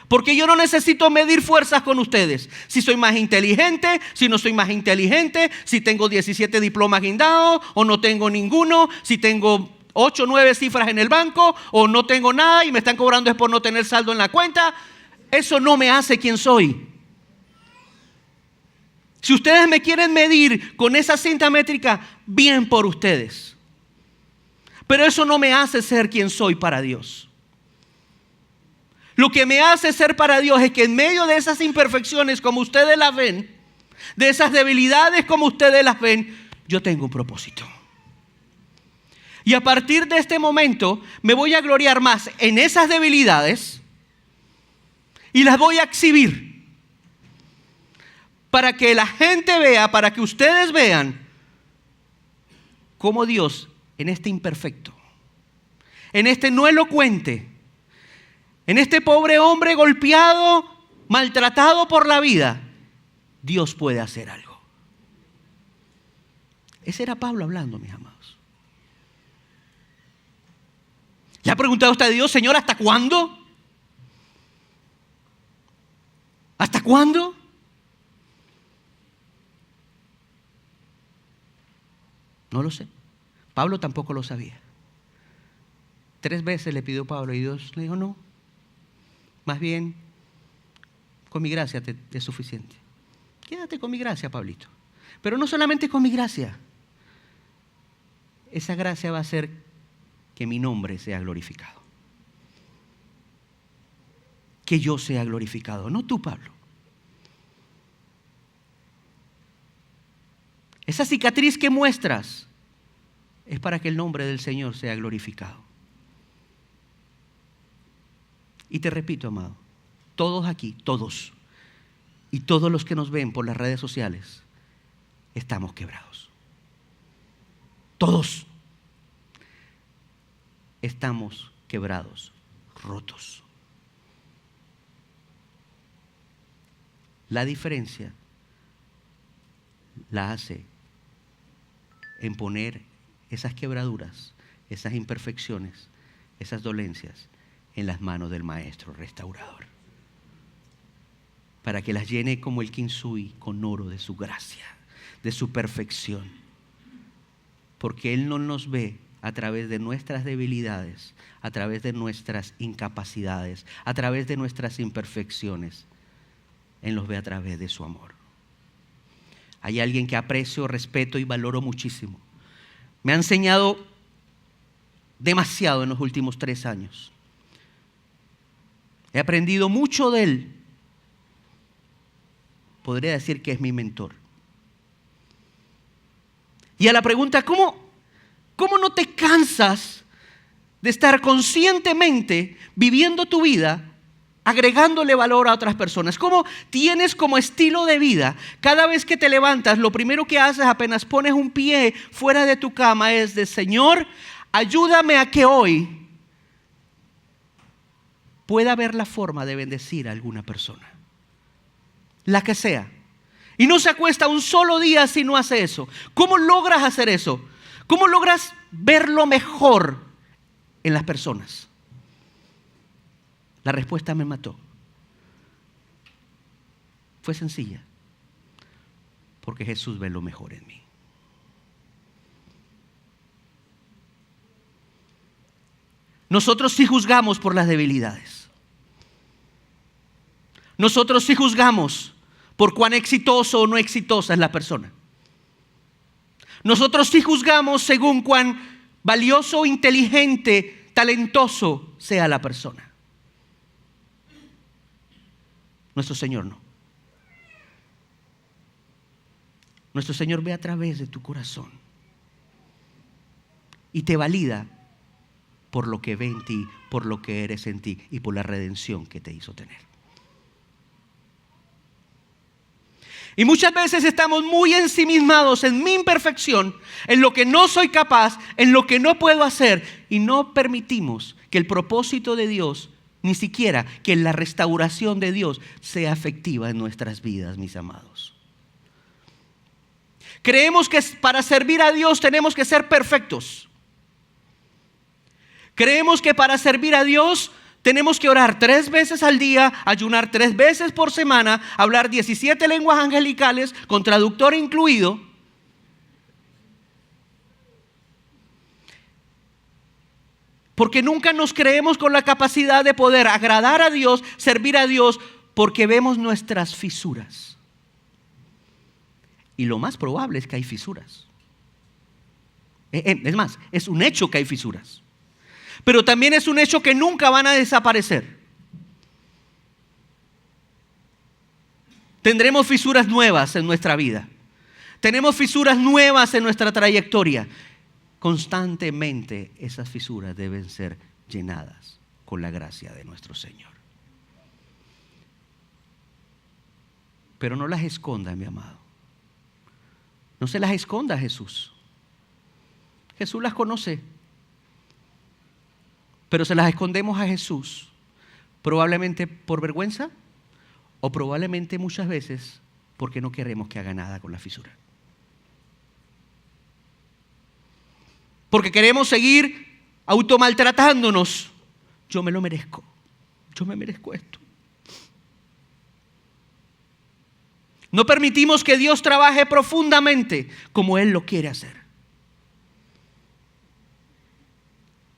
Porque yo no necesito medir fuerzas con ustedes. Si soy más inteligente, si no soy más inteligente, si tengo 17 diplomas guindados o no tengo ninguno, si tengo 8 o 9 cifras en el banco o no tengo nada y me están cobrando es por no tener saldo en la cuenta. Eso no me hace quien soy. Si ustedes me quieren medir con esa cinta métrica, bien por ustedes. Pero eso no me hace ser quien soy para Dios. Lo que me hace ser para Dios es que en medio de esas imperfecciones como ustedes las ven, de esas debilidades como ustedes las ven, yo tengo un propósito. Y a partir de este momento me voy a gloriar más en esas debilidades y las voy a exhibir. Para que la gente vea, para que ustedes vean cómo Dios en este imperfecto, en este no elocuente, en este pobre hombre golpeado, maltratado por la vida, Dios puede hacer algo. Ese era Pablo hablando, mis amados. ¿Le ha preguntado usted a Dios, Señor, ¿hasta cuándo? ¿Hasta cuándo? No lo sé. Pablo tampoco lo sabía. 3 veces le pidió Pablo y Dios le dijo no. Más bien, con mi gracia te es suficiente. Quédate con mi gracia, Pablito. Pero no solamente con mi gracia. Esa gracia va a hacer que mi nombre sea glorificado. Que yo sea glorificado, no tú, Pablo. Esa cicatriz que muestras es para que el nombre del Señor sea glorificado. Y te repito, amado, todos aquí, todos, y todos los que nos ven por las redes sociales, estamos quebrados. Todos estamos quebrados, rotos. La diferencia la hace en poner esas quebraduras, esas imperfecciones, esas dolencias en las manos del Maestro Restaurador, para que las llene como el Kintsugi con oro de su gracia, de su perfección, porque Él no nos ve a través de nuestras debilidades, a través de nuestras incapacidades, a través de nuestras imperfecciones. Él nos ve a través de su amor. Hay alguien que aprecio, respeto y valoro muchísimo. Me ha enseñado demasiado en los últimos 3 años. He aprendido mucho de él. Podría decir que es mi mentor. Y a la pregunta, ¿cómo no te cansas de estar conscientemente viviendo tu vida, agregándole valor a otras personas? ¿Cómo tienes como estilo de vida, cada vez que te levantas, lo primero que haces apenas pones un pie fuera de tu cama es de Señor, ayúdame a que hoy pueda ver la forma de bendecir a alguna persona, la que sea? Y no se acuesta un solo día si no hace eso. ¿Cómo logras hacer eso? ¿Cómo logras ver lo mejor en las personas? La respuesta me mató. Fue sencilla. porque Jesús ve lo mejor en mí. Nosotros sí juzgamos por las debilidades. Nosotros sí juzgamos por cuán exitoso o no exitosa es la persona. Nosotros sí juzgamos según cuán valioso, inteligente, talentoso sea la persona. Nuestro Señor no. Nuestro Señor ve a través de tu corazón y te valida por lo que ve en ti, por lo que eres en ti y por la redención que te hizo tener. Y muchas veces estamos muy ensimismados en mi imperfección, en lo que no soy capaz, en lo que no puedo hacer, y no permitimos que el propósito de Dios, ni siquiera que la restauración de Dios sea efectiva en nuestras vidas, mis amados. Creemos que para servir a Dios tenemos que ser perfectos. Creemos que para servir a Dios tenemos que orar 3 veces al día, ayunar 3 veces por semana, hablar 17 lenguas angelicales con traductor incluido. Porque nunca nos creemos con la capacidad de poder agradar a Dios, servir a Dios, porque vemos nuestras fisuras. Y lo más probable es que hay fisuras. Es más, es un hecho que hay fisuras. Pero también es un hecho que nunca van a desaparecer. Tendremos fisuras nuevas en nuestra vida. Tenemos fisuras nuevas en nuestra trayectoria. Constantemente esas fisuras deben ser llenadas con la gracia de nuestro Señor. Pero no las esconda, mi amado. No se las esconda a Jesús. Jesús las conoce. Pero se las escondemos a Jesús, probablemente por vergüenza o probablemente muchas veces porque no queremos que haga nada con la fisura. Porque queremos seguir automaltratándonos. Yo me lo merezco. Yo me merezco esto. No permitimos que Dios trabaje profundamente como Él lo quiere hacer.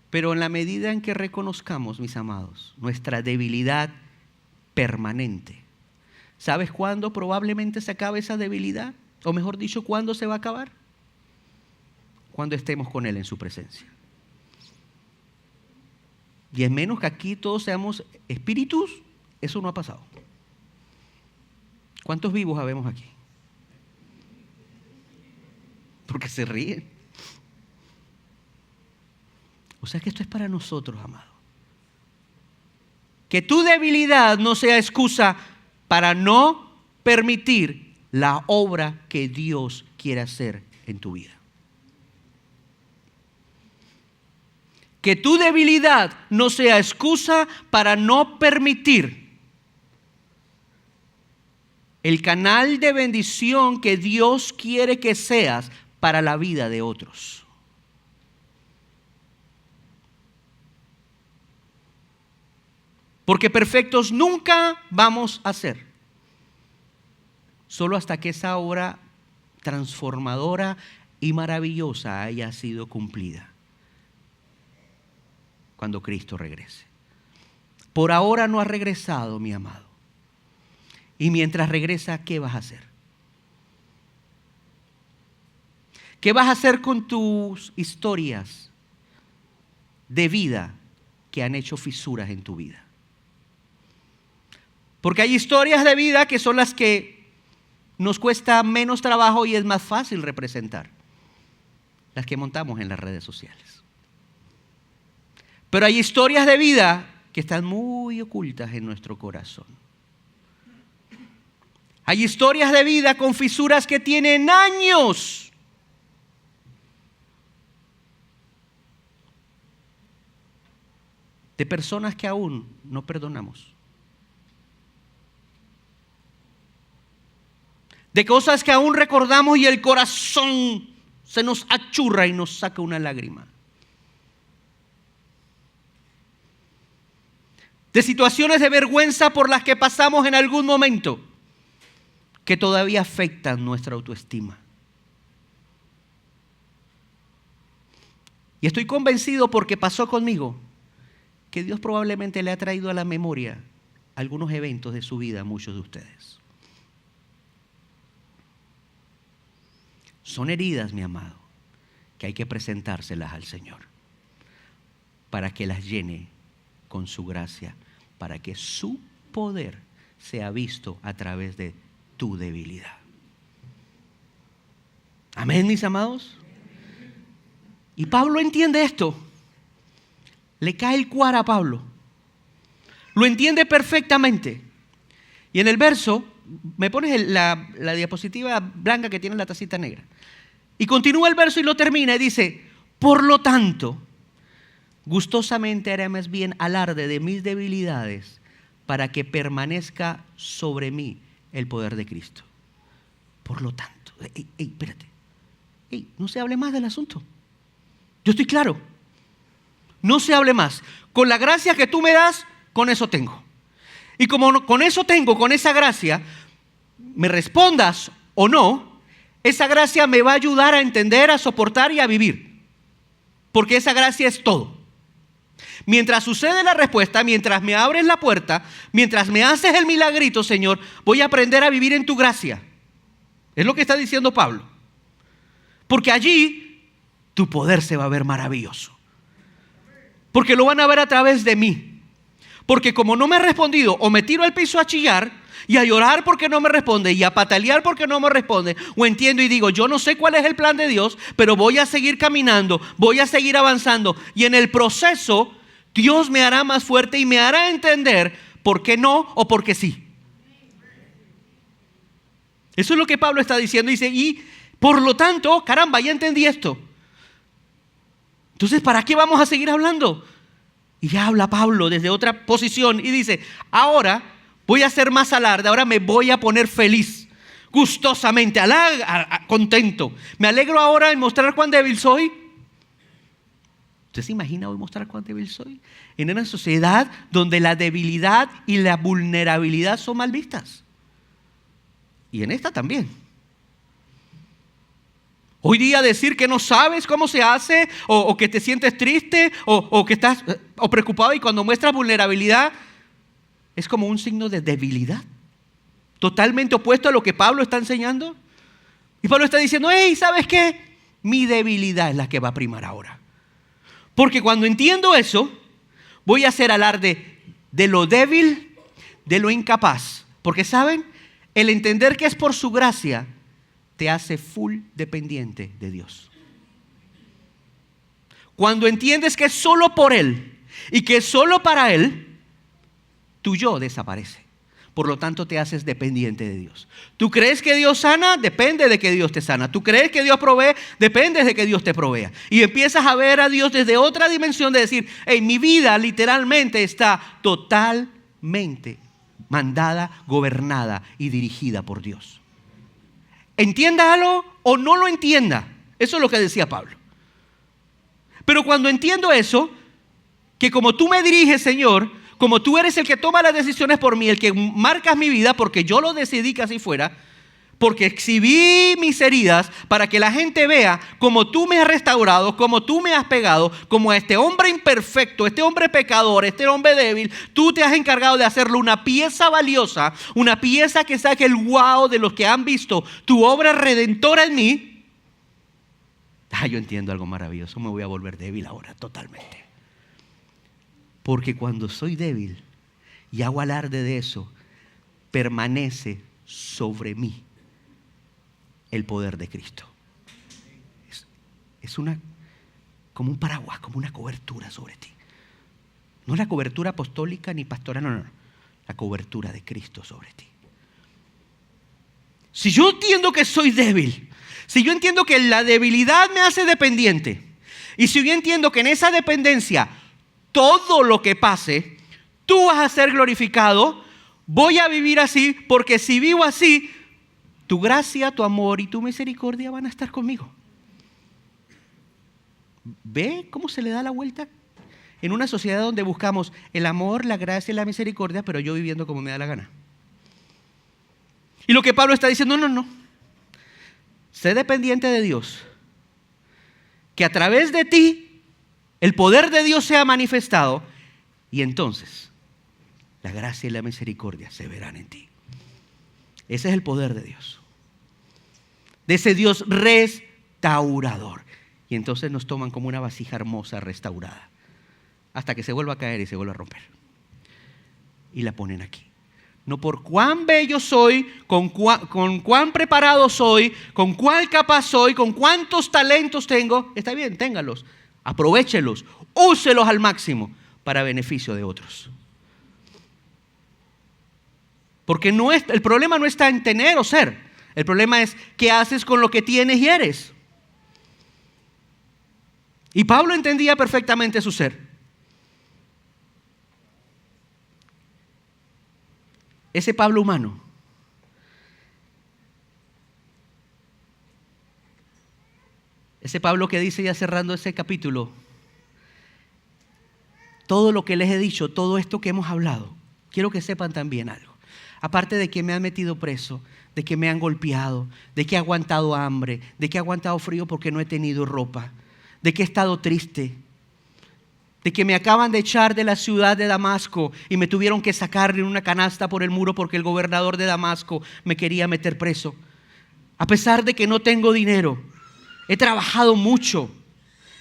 Pero en la medida en que reconozcamos, mis amados, nuestra debilidad permanente, ¿sabes cuándo probablemente se acabe esa debilidad? O mejor dicho, ¿cuándo se va a acabar? Cuando estemos con Él en su presencia. Y es menos que aquí todos seamos espíritus, eso no ha pasado. ¿Cuántos vivos habemos aquí? Porque se ríen. O sea que esto es para nosotros, amado. Que tu debilidad no sea excusa para no permitir la obra que Dios quiere hacer en tu vida. Que tu debilidad no sea excusa para no permitir el canal de bendición que Dios quiere que seas para la vida de otros. Porque perfectos nunca vamos a ser. Solo hasta que esa obra transformadora y maravillosa haya sido cumplida. Cuando Cristo regrese. Por ahora no ha regresado, mi amado. Y mientras regresa, ¿qué vas a hacer? ¿Qué vas a hacer con tus historias de vida que han hecho fisuras en tu vida? Porque hay historias de vida que son las que nos cuesta menos trabajo y es más fácil representar. Las que montamos en las redes sociales. Pero hay historias de vida que están muy ocultas en nuestro corazón. Hay historias de vida con fisuras que tienen años. De personas que aún no perdonamos. De cosas que aún recordamos y el corazón se nos achurra y nos saca una lágrima. De situaciones de vergüenza por las que pasamos en algún momento. que todavía afectan nuestra autoestima. Y estoy convencido porque pasó conmigo, que Dios probablemente le ha traído a la memoria algunos eventos de su vida a muchos de ustedes. Son heridas, mi amado, que hay que presentárselas al Señor para que las llene con su gracia, para que su poder sea visto a través de tu debilidad. Amén, mis amados. Y Pablo entiende esto. Le cae el cuara a Pablo. Lo entiende perfectamente. Y en el verso, me pones la diapositiva blanca que tiene la tacita negra. Y continúa el verso y lo termina y dice: por lo tanto, gustosamente haré más bien alarde de mis debilidades para que permanezca sobre mí el poder de Cristo. Por lo tanto, espérate. No se hable más del asunto. Yo estoy claro. No se hable más. Con la gracia que tú me das, con eso tengo. Y como con eso tengo, con esa gracia, me respondas o no, esa gracia me va a ayudar a entender, a soportar y a vivir. Porque esa gracia es todo. Mientras sucede la respuesta, mientras me abres la puerta, mientras me haces el milagrito, Señor, voy a aprender a vivir en tu gracia. Es lo que está diciendo Pablo. Porque allí tu poder se va a ver maravilloso. Porque lo van a ver a través de mí. Porque como no me ha respondido, o me tiro al piso a chillar y a llorar porque no me responde y a patalear porque no me responde, o entiendo y digo, yo no sé cuál es el plan de Dios, pero voy a seguir caminando, voy a seguir avanzando, y en el proceso Dios me hará más fuerte y me hará entender por qué no o por qué sí. Eso es lo que Pablo está diciendo. Dice, y por lo tanto, caramba, ya entendí esto. Entonces, ¿para qué vamos a seguir hablando? Y ya habla Pablo desde otra posición y dice, ahora voy a hacer más alarde, ahora me voy a poner feliz, gustosamente, contento. Me alegro ahora en mostrar cuán débil soy. ¿Usted se imagina hoy mostrar cuán débil soy? En una sociedad donde la debilidad y la vulnerabilidad son mal vistas. Y en esta también. Hoy día decir que no sabes cómo se hace, o que te sientes triste, o que estás preocupado, y cuando muestras vulnerabilidad es como un signo de debilidad. Totalmente opuesto a lo que Pablo está enseñando. Y Pablo está diciendo, hey, ¿sabes qué? Mi debilidad es la que va a primar ahora. Porque cuando entiendo eso, voy a hacer alarde de lo débil, de lo incapaz. Porque ¿saben? El entender que es por su gracia te hace full dependiente de Dios. Cuando entiendes que es solo por Él y que es solo para Él, tu yo desaparece. Por lo tanto, te haces dependiente de Dios. ¿Tú crees que Dios sana? Depende de que Dios te sana. ¿Tú crees que Dios provee? Depende de que Dios te provea. Y empiezas a ver a Dios desde otra dimensión de decir, hey, mi vida literalmente está totalmente mandada, gobernada y dirigida por Dios. Entiéndalo o no lo entienda. Eso es lo que decía Pablo. Pero cuando entiendo eso, que como tú me diriges, Señor, como tú eres el que toma las decisiones por mí, el que marcas mi vida, porque yo lo decidí que así fuera, porque exhibí mis heridas para que la gente vea cómo tú me has restaurado, cómo tú me has pegado, como a este hombre imperfecto, este hombre pecador, este hombre débil, tú te has encargado de hacerlo una pieza valiosa, una pieza que saque el wow de los que han visto tu obra redentora en mí. Yo entiendo algo maravilloso, me voy a volver débil ahora totalmente. Porque cuando soy débil y hago alarde de eso, permanece sobre mí el poder de Cristo. Es como un paraguas, como una cobertura sobre ti. No la cobertura apostólica ni pastoral, no. La cobertura de Cristo sobre ti. Si yo entiendo que soy débil, si yo entiendo que la debilidad me hace dependiente, y si yo entiendo que en esa dependencia todo lo que pase, tú vas a ser glorificado, voy a vivir así, porque si vivo así, tu gracia, tu amor y tu misericordia van a estar conmigo. ¿Ve cómo se le da la vuelta? En una sociedad donde buscamos el amor, la gracia y la misericordia, pero yo viviendo como me da la gana. Y lo que Pablo está diciendo, no. Sé dependiente de Dios. Que a través de ti el poder de Dios sea manifestado y entonces la gracia y la misericordia se verán en ti. Ese es el poder de Dios. De ese Dios restaurador. Y entonces nos toman como una vasija hermosa restaurada. Hasta que se vuelva a caer y se vuelva a romper. Y la ponen aquí. No por cuán bello soy, con cuán preparado soy, con cuán capaz soy, con cuántos talentos tengo. Está bien, téngalos, aprovéchelos, úselos al máximo para beneficio de otros. Porque el problema no está en tener o ser. El problema es qué haces con lo que tienes y eres. Y Pablo entendía perfectamente su ser. Ese Pablo humano. Ese Pablo que dice, ya cerrando ese capítulo, todo lo que les he dicho, todo esto que hemos hablado, quiero que sepan también algo. Aparte de que me han metido preso, de que me han golpeado, de que he aguantado hambre, de que he aguantado frío porque no he tenido ropa, de que he estado triste, de que me acaban de echar de la ciudad de Damasco y me tuvieron que sacar en una canasta por el muro porque el gobernador de Damasco me quería meter preso. A pesar de que no tengo dinero, he trabajado mucho,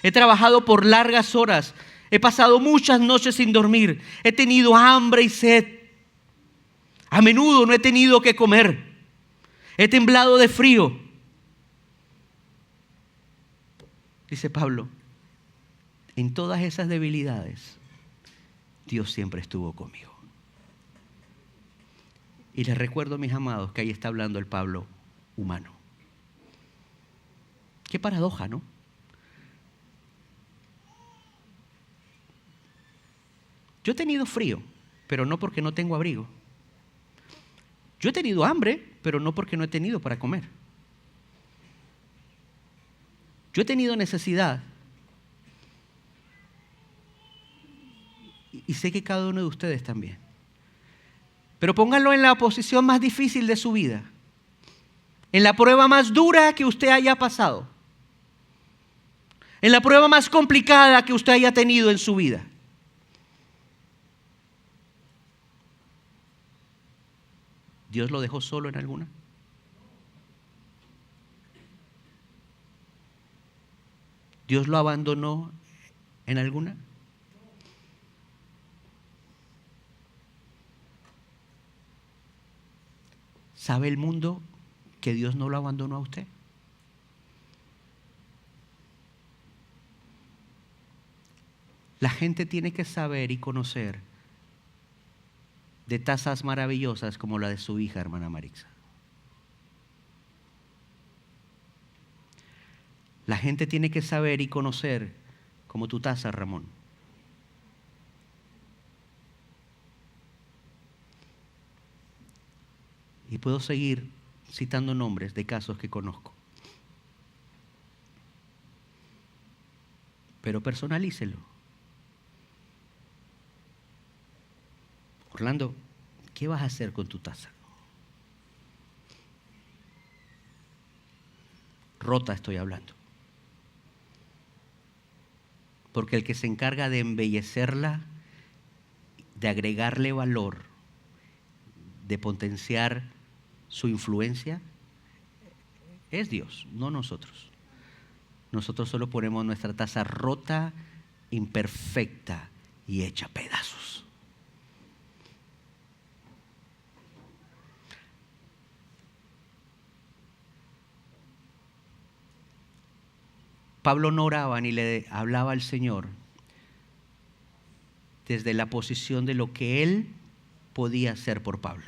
he trabajado por largas horas, he pasado muchas noches sin dormir, he tenido hambre y sed. A menudo no he tenido que comer, he temblado de frío. Dice Pablo, en todas esas debilidades, Dios siempre estuvo conmigo. Y les recuerdo, mis amados, que ahí está hablando el Pablo humano. Qué paradoja, ¿no? Yo he tenido frío, pero no porque no tengo abrigo. Yo he tenido hambre, pero no porque no he tenido para comer. Yo he tenido necesidad. Y sé que cada uno de ustedes también. Pero pónganlo en la posición más difícil de su vida. En la prueba más dura que usted haya pasado. En la prueba más complicada que usted haya tenido en su vida. ¿Dios lo dejó solo en alguna? ¿Dios lo abandonó en alguna? ¿Sabe el mundo que Dios no lo abandonó a usted? La gente tiene que saber y conocer de tazas maravillosas como la de su hija, hermana Marixa. La gente tiene que saber y conocer como tu taza, Ramón. Y puedo seguir citando nombres de casos que conozco. Pero personalícelo. Orlando, ¿qué vas a hacer con tu taza? Rota estoy hablando. Porque el que se encarga de embellecerla, de agregarle valor, de potenciar su influencia, es Dios, no nosotros. Nosotros solo ponemos nuestra taza rota, imperfecta y hecha pedazos. Pablo no oraba ni le hablaba al Señor desde la posición de lo que él podía hacer por Pablo.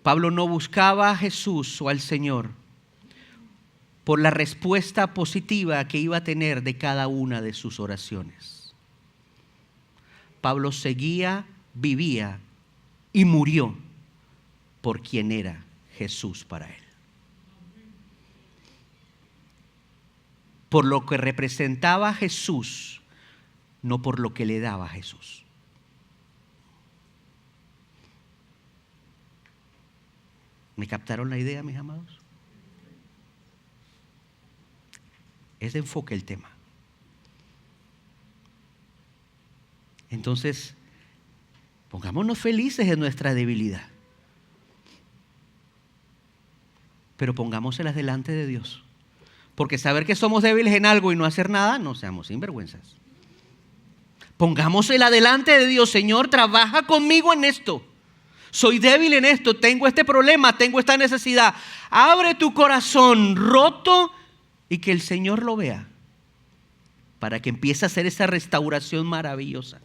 Pablo no buscaba a Jesús o al Señor por la respuesta positiva que iba a tener de cada una de sus oraciones. Pablo seguía, vivía y murió por quien era Jesús para él. Por lo que representaba a Jesús, no por lo que le daba a Jesús. ¿Me captaron la idea, mis amados? Es de enfoque el tema. Entonces, pongámonos felices en nuestra debilidad, pero pongámoselas delante de Dios. Porque saber que somos débiles en algo y no hacer nada, no seamos sinvergüenzas. Pongámosela delante de Dios. Señor, trabaja conmigo en esto. Soy débil en esto, tengo este problema, tengo esta necesidad. Abre tu corazón roto y que el Señor lo vea, para que empiece a hacer esa restauración maravillosa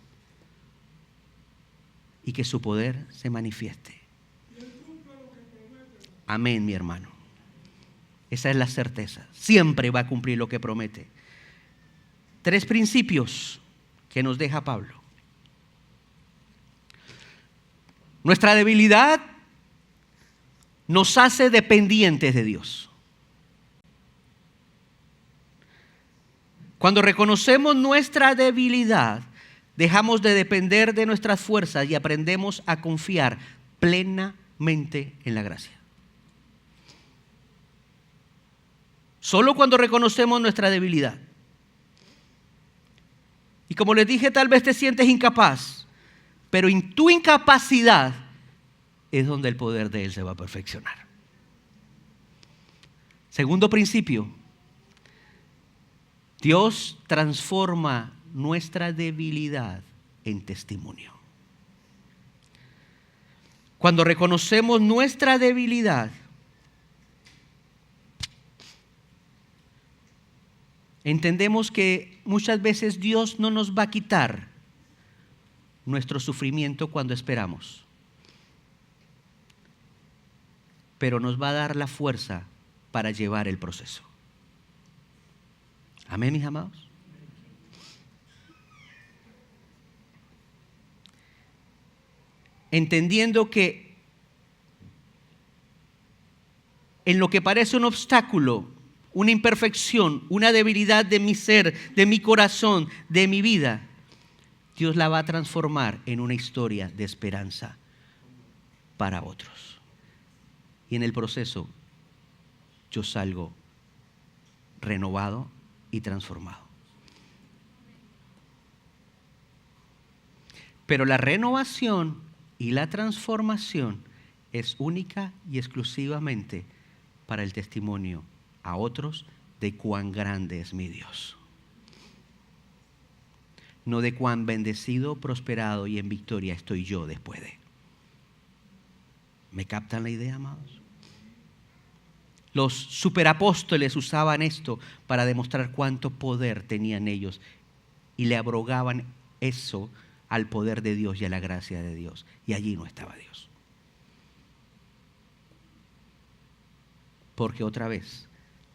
y que su poder se manifieste. Amén, mi hermano. Esa es la certeza. Siempre va a cumplir lo que promete. 3 principios que nos deja Pablo. Nuestra debilidad nos hace dependientes de Dios. Cuando reconocemos nuestra debilidad, dejamos de depender de nuestras fuerzas y aprendemos a confiar plenamente en la gracia. Solo cuando reconocemos nuestra debilidad. Y como les dije, tal vez te sientes incapaz, pero en tu incapacidad es donde el poder de Él se va a perfeccionar. Segundo principio, Dios transforma nuestra debilidad en testimonio. Cuando reconocemos nuestra debilidad, entendemos que muchas veces Dios no nos va a quitar nuestro sufrimiento cuando esperamos, pero nos va a dar la fuerza para llevar el proceso. Amén, mis amados. Entendiendo que en lo que parece un obstáculo, una imperfección, una debilidad de mi ser, de mi corazón, de mi vida, Dios la va a transformar en una historia de esperanza para otros. Y en el proceso yo salgo renovado y transformado. Pero la renovación y la transformación es única y exclusivamente para el testimonio a otros de cuán grande es mi Dios. No de cuán bendecido, prosperado y en victoria estoy yo después de. ¿Me captan la idea, amados? Los superapóstoles usaban esto para demostrar cuánto poder tenían ellos y le abrogaban eso al poder de Dios y a la gracia de Dios. Y allí no estaba Dios. Porque otra vez,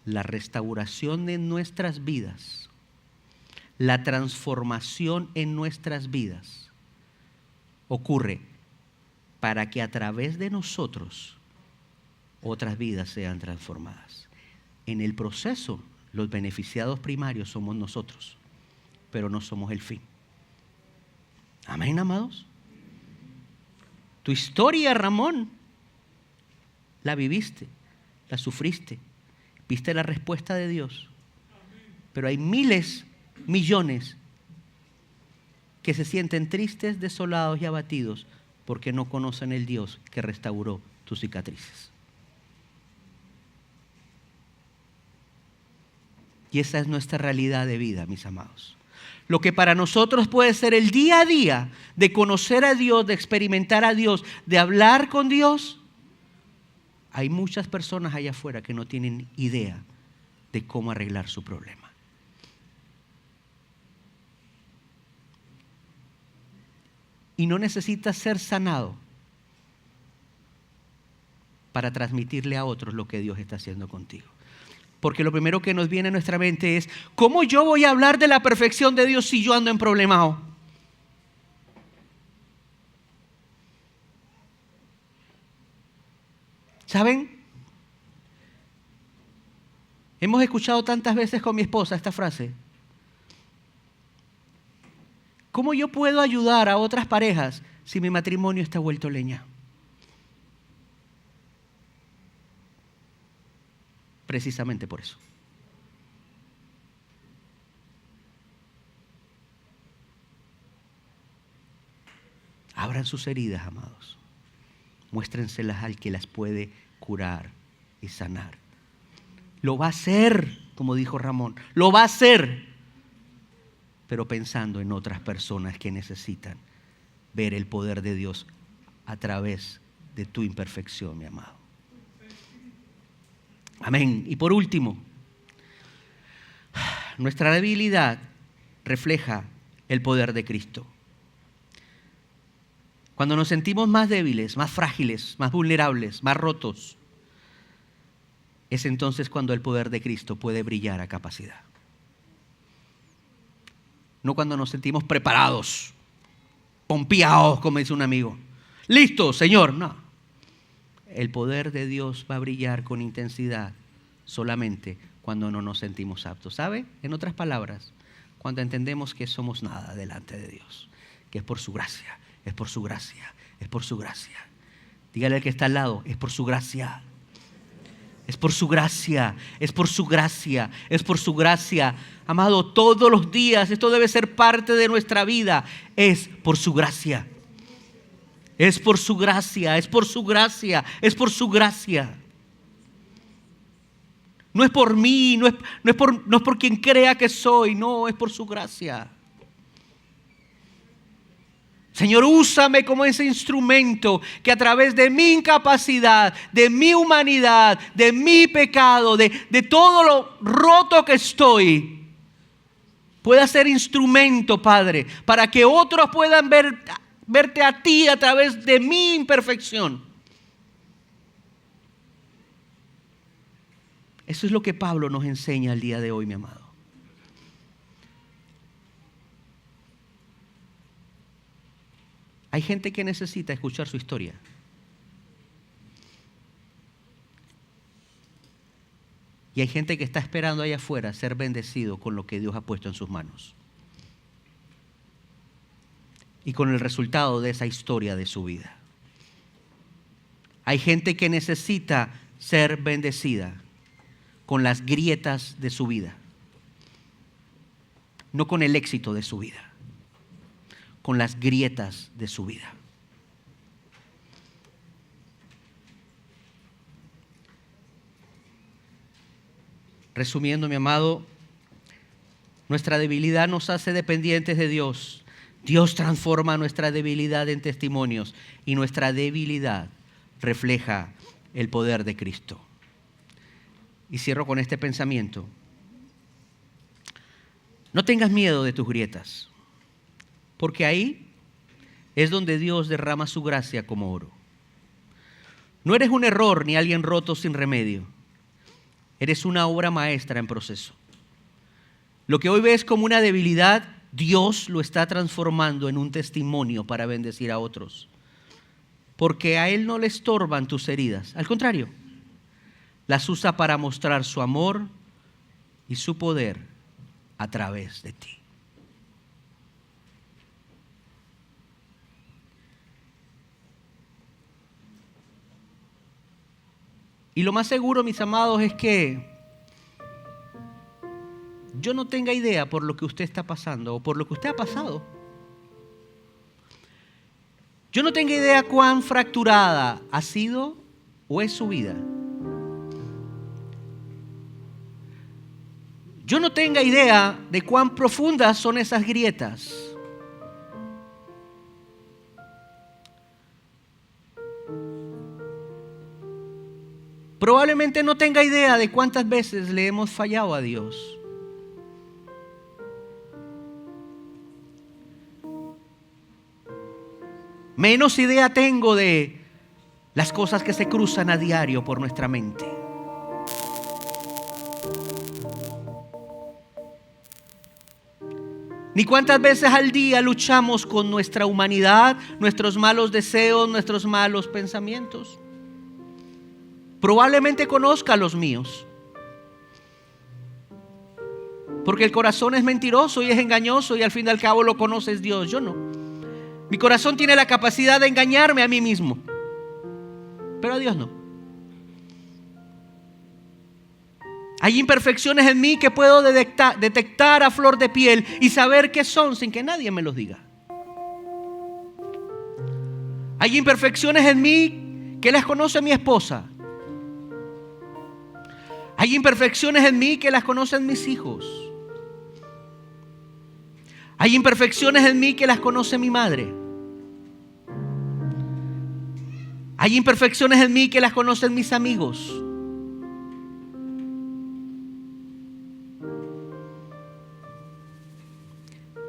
la restauración de nuestras vidas, la transformación en nuestras vidas ocurre para que a través de nosotros otras vidas sean transformadas. En el proceso, los beneficiados primarios somos nosotros, pero no somos el fin. Amén, amados. Tu historia, Ramón, la viviste, la sufriste, viste la respuesta de Dios. Pero hay miles, millones que se sienten tristes, desolados y abatidos porque no conocen el Dios que restauró tus cicatrices. Y esa es nuestra realidad de vida, mis amados. Lo que para nosotros puede ser el día a día de conocer a Dios, de experimentar a Dios, de hablar con Dios, hay muchas personas allá afuera que no tienen idea de cómo arreglar su problema. Y no necesitas ser sanado para transmitirle a otros lo que Dios está haciendo contigo. Porque lo primero que nos viene a nuestra mente es, ¿cómo yo voy a hablar de la perfección de Dios si yo ando en problemado? ¿Saben? Hemos escuchado tantas veces con mi esposa esta frase. ¿Cómo yo puedo ayudar a otras parejas si mi matrimonio está vuelto leña? precisamente por eso. Abran sus heridas, amados. Muéstrenselas al que las puede curar y sanar. Lo va a hacer, como dijo Ramón. Lo va a hacer, pero pensando en otras personas que necesitan ver el poder de Dios a través de tu imperfección, mi amado. Amén. Y por último, nuestra debilidad refleja el poder de Cristo. Cuando nos sentimos más débiles, más frágiles, más vulnerables, más rotos, es entonces cuando el poder de Cristo puede brillar a capacidad. No cuando nos sentimos preparados, pompeados, como dice un amigo. Listo, Señor. No. El poder de Dios va a brillar con intensidad solamente cuando no nos sentimos aptos. ¿Sabe? En otras palabras, cuando entendemos que somos nada delante de Dios, que es por su gracia, es por su gracia, es por su gracia. Dígale al que está al lado, es por su gracia. Es por su gracia, es por su gracia, es por su gracia. Amado, todos los días, esto debe ser parte de nuestra vida. Es por su gracia. Es por su gracia, es por su gracia, es por su gracia. No es por mí, no es por quien crea que soy, no, es por su gracia. Señor, úsame como ese instrumento que a través de mi incapacidad, de mi humanidad, de mi pecado, de todo lo roto que estoy, pueda ser instrumento, Padre, para que otros puedan verte a ti a través de mi imperfección. Eso es lo que Pablo nos enseña el día de hoy, mi amado. Hay gente que necesita escuchar su historia. Y hay gente que está esperando allá afuera ser bendecido con lo que Dios ha puesto en sus manos. Y con el resultado de esa historia de su vida. Hay gente que necesita ser bendecida con las grietas de su vida. No con el éxito de su vida. Con las grietas de su vida. Resumiendo, mi amado, nuestra debilidad nos hace dependientes de Dios. Dios transforma nuestra debilidad en testimonios y nuestra debilidad refleja el poder de Cristo. Y cierro con este pensamiento. No tengas miedo de tus grietas. Porque ahí es donde Dios derrama su gracia como oro. No eres un error ni alguien roto sin remedio. Eres una obra maestra en proceso. Lo que hoy ves como una debilidad, Dios lo está transformando en un testimonio para bendecir a otros. Porque a Él no le estorban tus heridas. Al contrario, las usa para mostrar su amor y su poder a través de ti. Y lo más seguro, mis amados, es que yo no tenga idea por lo que usted está pasando o por lo que usted ha pasado. Yo no tenga idea cuán fracturada ha sido o es su vida. Yo no tenga idea de cuán profundas son esas grietas. Probablemente no tenga idea de cuántas veces le hemos fallado a Dios. Menos idea tengo de las cosas que se cruzan a diario por nuestra mente. Ni cuántas veces al día luchamos con nuestra humanidad, nuestros malos deseos, nuestros malos pensamientos. Probablemente conozca los míos. Porque el corazón es mentiroso y es engañoso y al fin y al cabo lo conoce Dios, yo no. Mi corazón tiene la capacidad de engañarme a mí mismo, pero a Dios no. Hay imperfecciones en mí que puedo detectar a flor de piel y saber qué son sin que nadie me los diga. Hay imperfecciones en mí que las conoce mi esposa. Hay imperfecciones en mí que las conocen mis hijos. Hay imperfecciones en mí que las conoce mi madre. Hay imperfecciones en mí que las conocen mis amigos.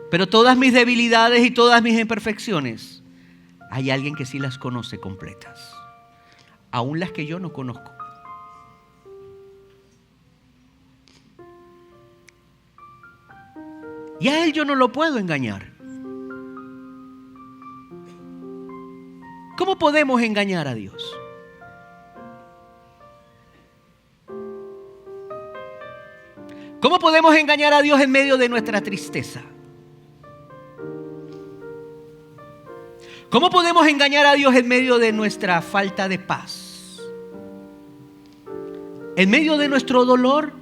Pero todas mis debilidades y todas mis imperfecciones, hay alguien que sí las conoce completas, aún las que yo no conozco. Y a él yo no lo puedo engañar. ¿Cómo podemos engañar a Dios? ¿Cómo podemos engañar a Dios en medio de nuestra tristeza? ¿Cómo podemos engañar a Dios en medio de nuestra falta de paz? ¿En medio de nuestro dolor?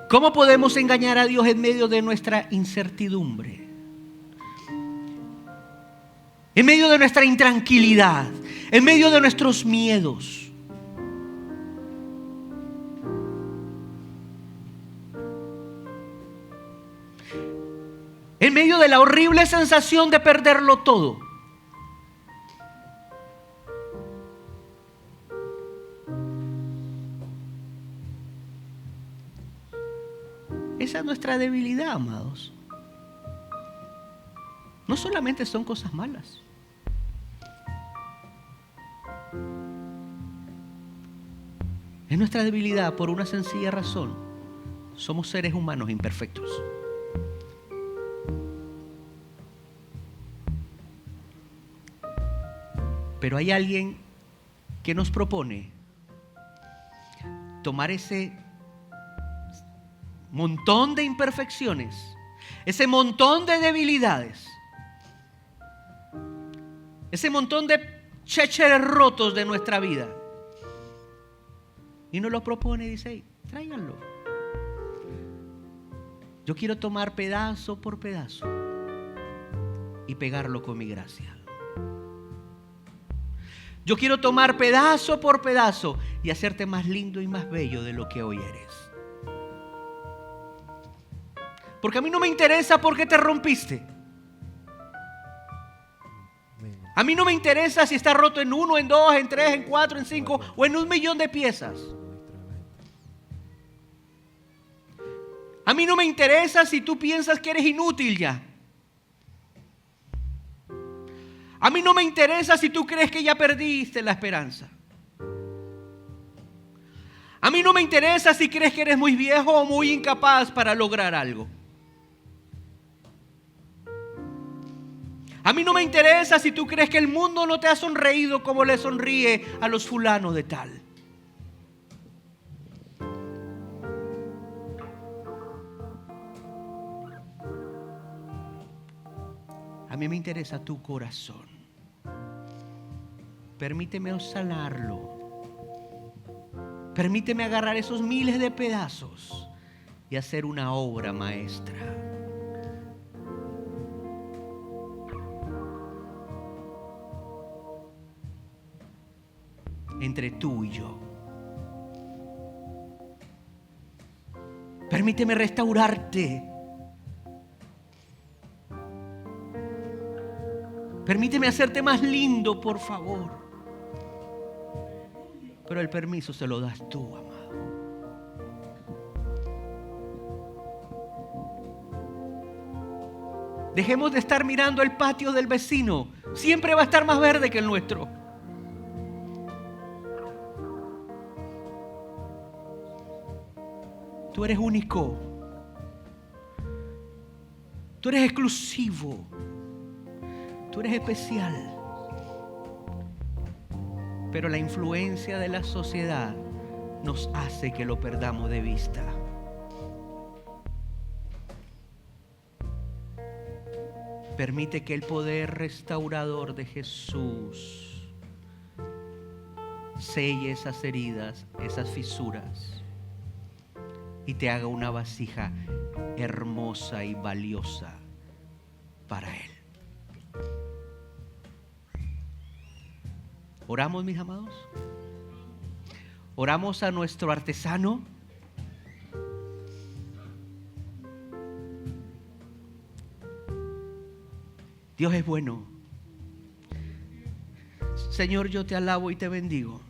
¿Cómo podemos engañar a Dios en medio de nuestra incertidumbre? En medio de nuestra intranquilidad, en medio de nuestros miedos. En medio de la horrible sensación de perderlo todo. Esa es nuestra debilidad, amados. No solamente son cosas malas. Es nuestra debilidad por una sencilla razón. Somos seres humanos imperfectos. Pero hay alguien que nos propone tomar ese montón de imperfecciones, ese montón de debilidades, ese montón de chécheres rotos de nuestra vida, y nos lo propone y dice: hey, tráiganlo. Yo quiero tomar pedazo por pedazo y pegarlo con mi gracia. Yo quiero tomar pedazo por pedazo y hacerte más lindo y más bello de lo que hoy eres. Porque a mí no me interesa por qué te rompiste. A mí no me interesa si está roto en 1, en 2, en 3, en 4, en 5 o en 1.000.000 de piezas. A mí no me interesa si tú piensas que eres inútil ya. A mí no me interesa si tú crees que ya perdiste la esperanza. A mí no me interesa si crees que eres muy viejo o muy incapaz para lograr algo. A mí no me interesa si tú crees que el mundo no te ha sonreído como le sonríe a los fulanos de tal. A mí me interesa tu corazón. Permíteme sanarlo. Permíteme agarrar esos miles de pedazos y hacer una obra maestra. Entre tú y yo. Permíteme restaurarte. Permíteme hacerte más lindo, por favor. Pero el permiso se lo das tú, amado. Dejemos de estar mirando el patio del vecino. Siempre va a estar más verde que el nuestro. Tú eres único. Tú eres exclusivo. Tú eres especial. Pero la influencia de la sociedad nos hace que lo perdamos de vista. Permite que el poder restaurador de Jesús selle esas heridas, esas fisuras, y te haga una vasija hermosa y valiosa para Él. ¿Oramos, mis amados? ¿Oramos a nuestro artesano? Dios es bueno. Señor, yo te alabo y te bendigo.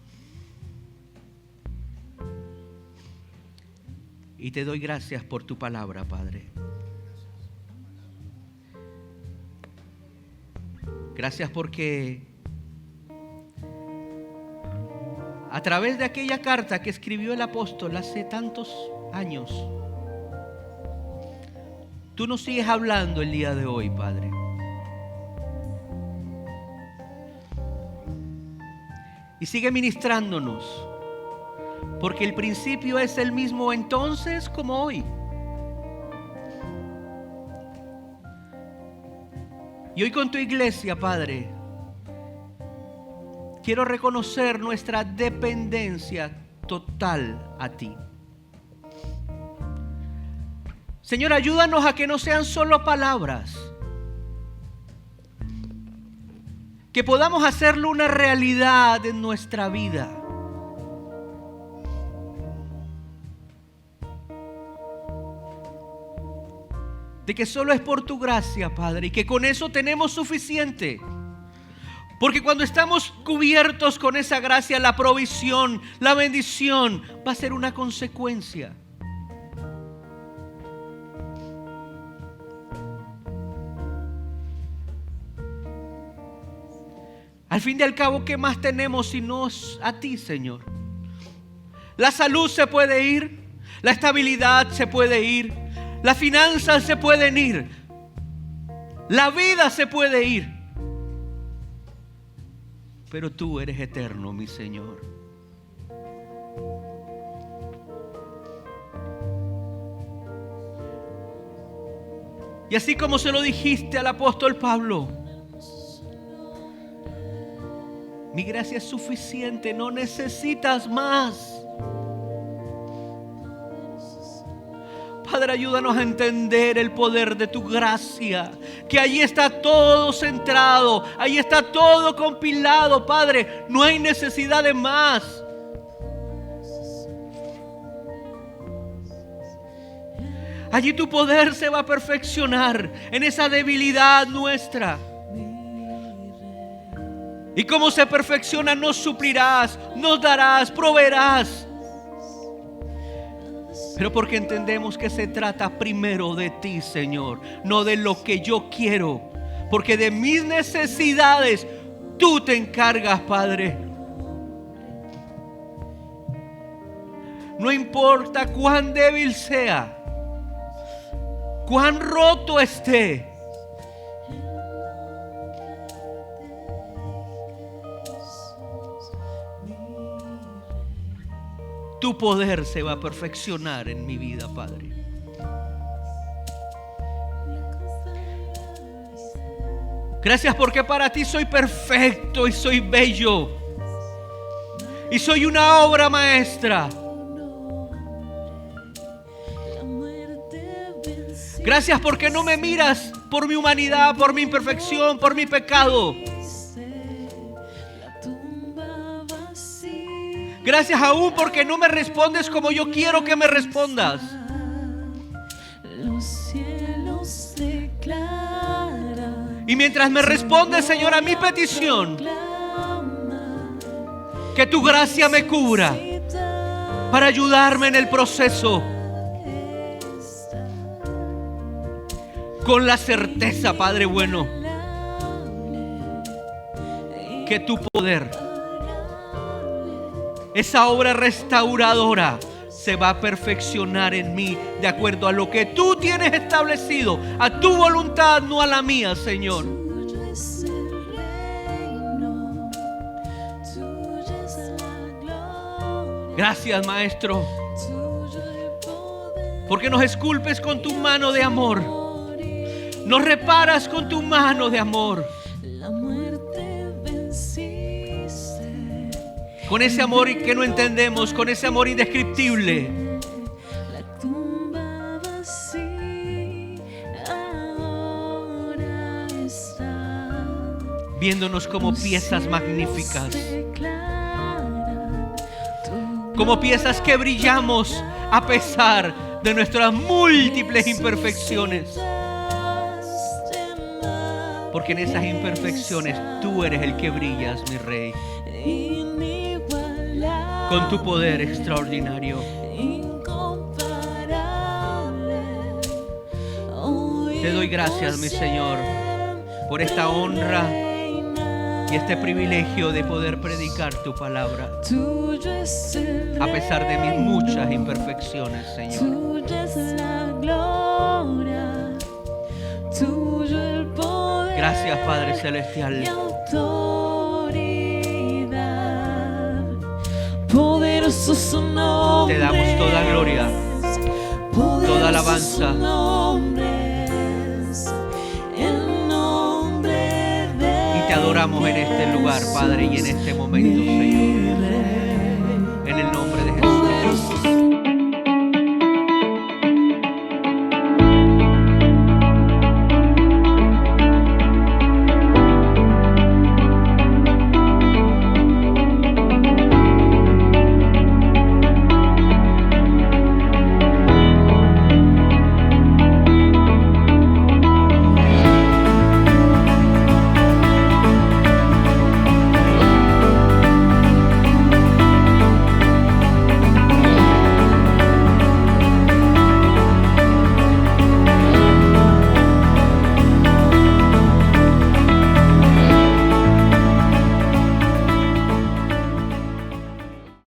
Y te doy gracias por tu palabra, Padre. Gracias porque a través de aquella carta que escribió el apóstol hace tantos años, tú nos sigues hablando el día de hoy, Padre. Y sigue ministrándonos, porque el principio es el mismo entonces como hoy. Y hoy con tu iglesia, Padre, quiero reconocer nuestra dependencia total a ti. Señor, ayúdanos a que no sean solo palabras, que podamos hacerlo una realidad en nuestra vida. De que solo es por tu gracia, Padre, y que con eso tenemos suficiente. Porque cuando estamos cubiertos con esa gracia, la provisión, la bendición va a ser una consecuencia. Al fin y al cabo, ¿qué más tenemos si no es a ti, Señor? La salud se puede ir, la estabilidad se puede ir, las finanzas se pueden ir, la vida se puede ir. Pero tú eres eterno, mi Señor. Y así como se lo dijiste al apóstol Pablo, mi gracia es suficiente, no necesitas más. Padre, ayúdanos a entender el poder de tu gracia, que allí está todo centrado, ahí está todo compilado, Padre, no hay necesidad de más. Allí tu poder se va a perfeccionar en esa debilidad nuestra. Y como se perfecciona, nos suplirás, nos darás, proveerás. Pero porque entendemos que se trata primero de ti, Señor, no de lo que yo quiero. Porque de mis necesidades tú te encargas, Padre. No importa cuán débil sea, cuán roto esté, tu poder se va a perfeccionar en mi vida, Padre. Gracias porque para ti soy perfecto y soy bello. Y soy una obra maestra. Gracias porque no me miras por mi humanidad, por mi imperfección, por mi pecado. Gracias aún porque no me respondes como yo quiero que me respondas. Y mientras me respondes, Señor, a mi petición, que tu gracia me cubra para ayudarme en el proceso. Con la certeza, Padre bueno, que tu poder, esa obra restauradora, se va a perfeccionar en mí de acuerdo a lo que tú tienes establecido, a tu voluntad, no a la mía, Señor. Gracias, Maestro, porque nos esculpes con tu mano de amor, Nos reparas con tu mano de amor. La muerte venciste. Con ese amor que no entendemos, con ese amor indescriptible. La tumba vacía ahora está. Viéndonos como piezas magníficas. Declara tu Como piezas que brillamos a pesar de nuestras múltiples imperfecciones. Porque en esas imperfecciones tú eres el que brillas, mi Rey. Con tu poder extraordinario. Te doy gracias, mi Señor, por esta honra y este privilegio de poder predicar tu palabra. A pesar de mis muchas imperfecciones, Señor. Tuya es la gloria, tuyo el poder. Gracias, Padre Celestial. Y autoridad. Poderoso su nombre. Te damos toda gloria, Poderoso toda alabanza. su nombre es el nombre de Y te adoramos en este lugar, Padre, y en este momento, Señor.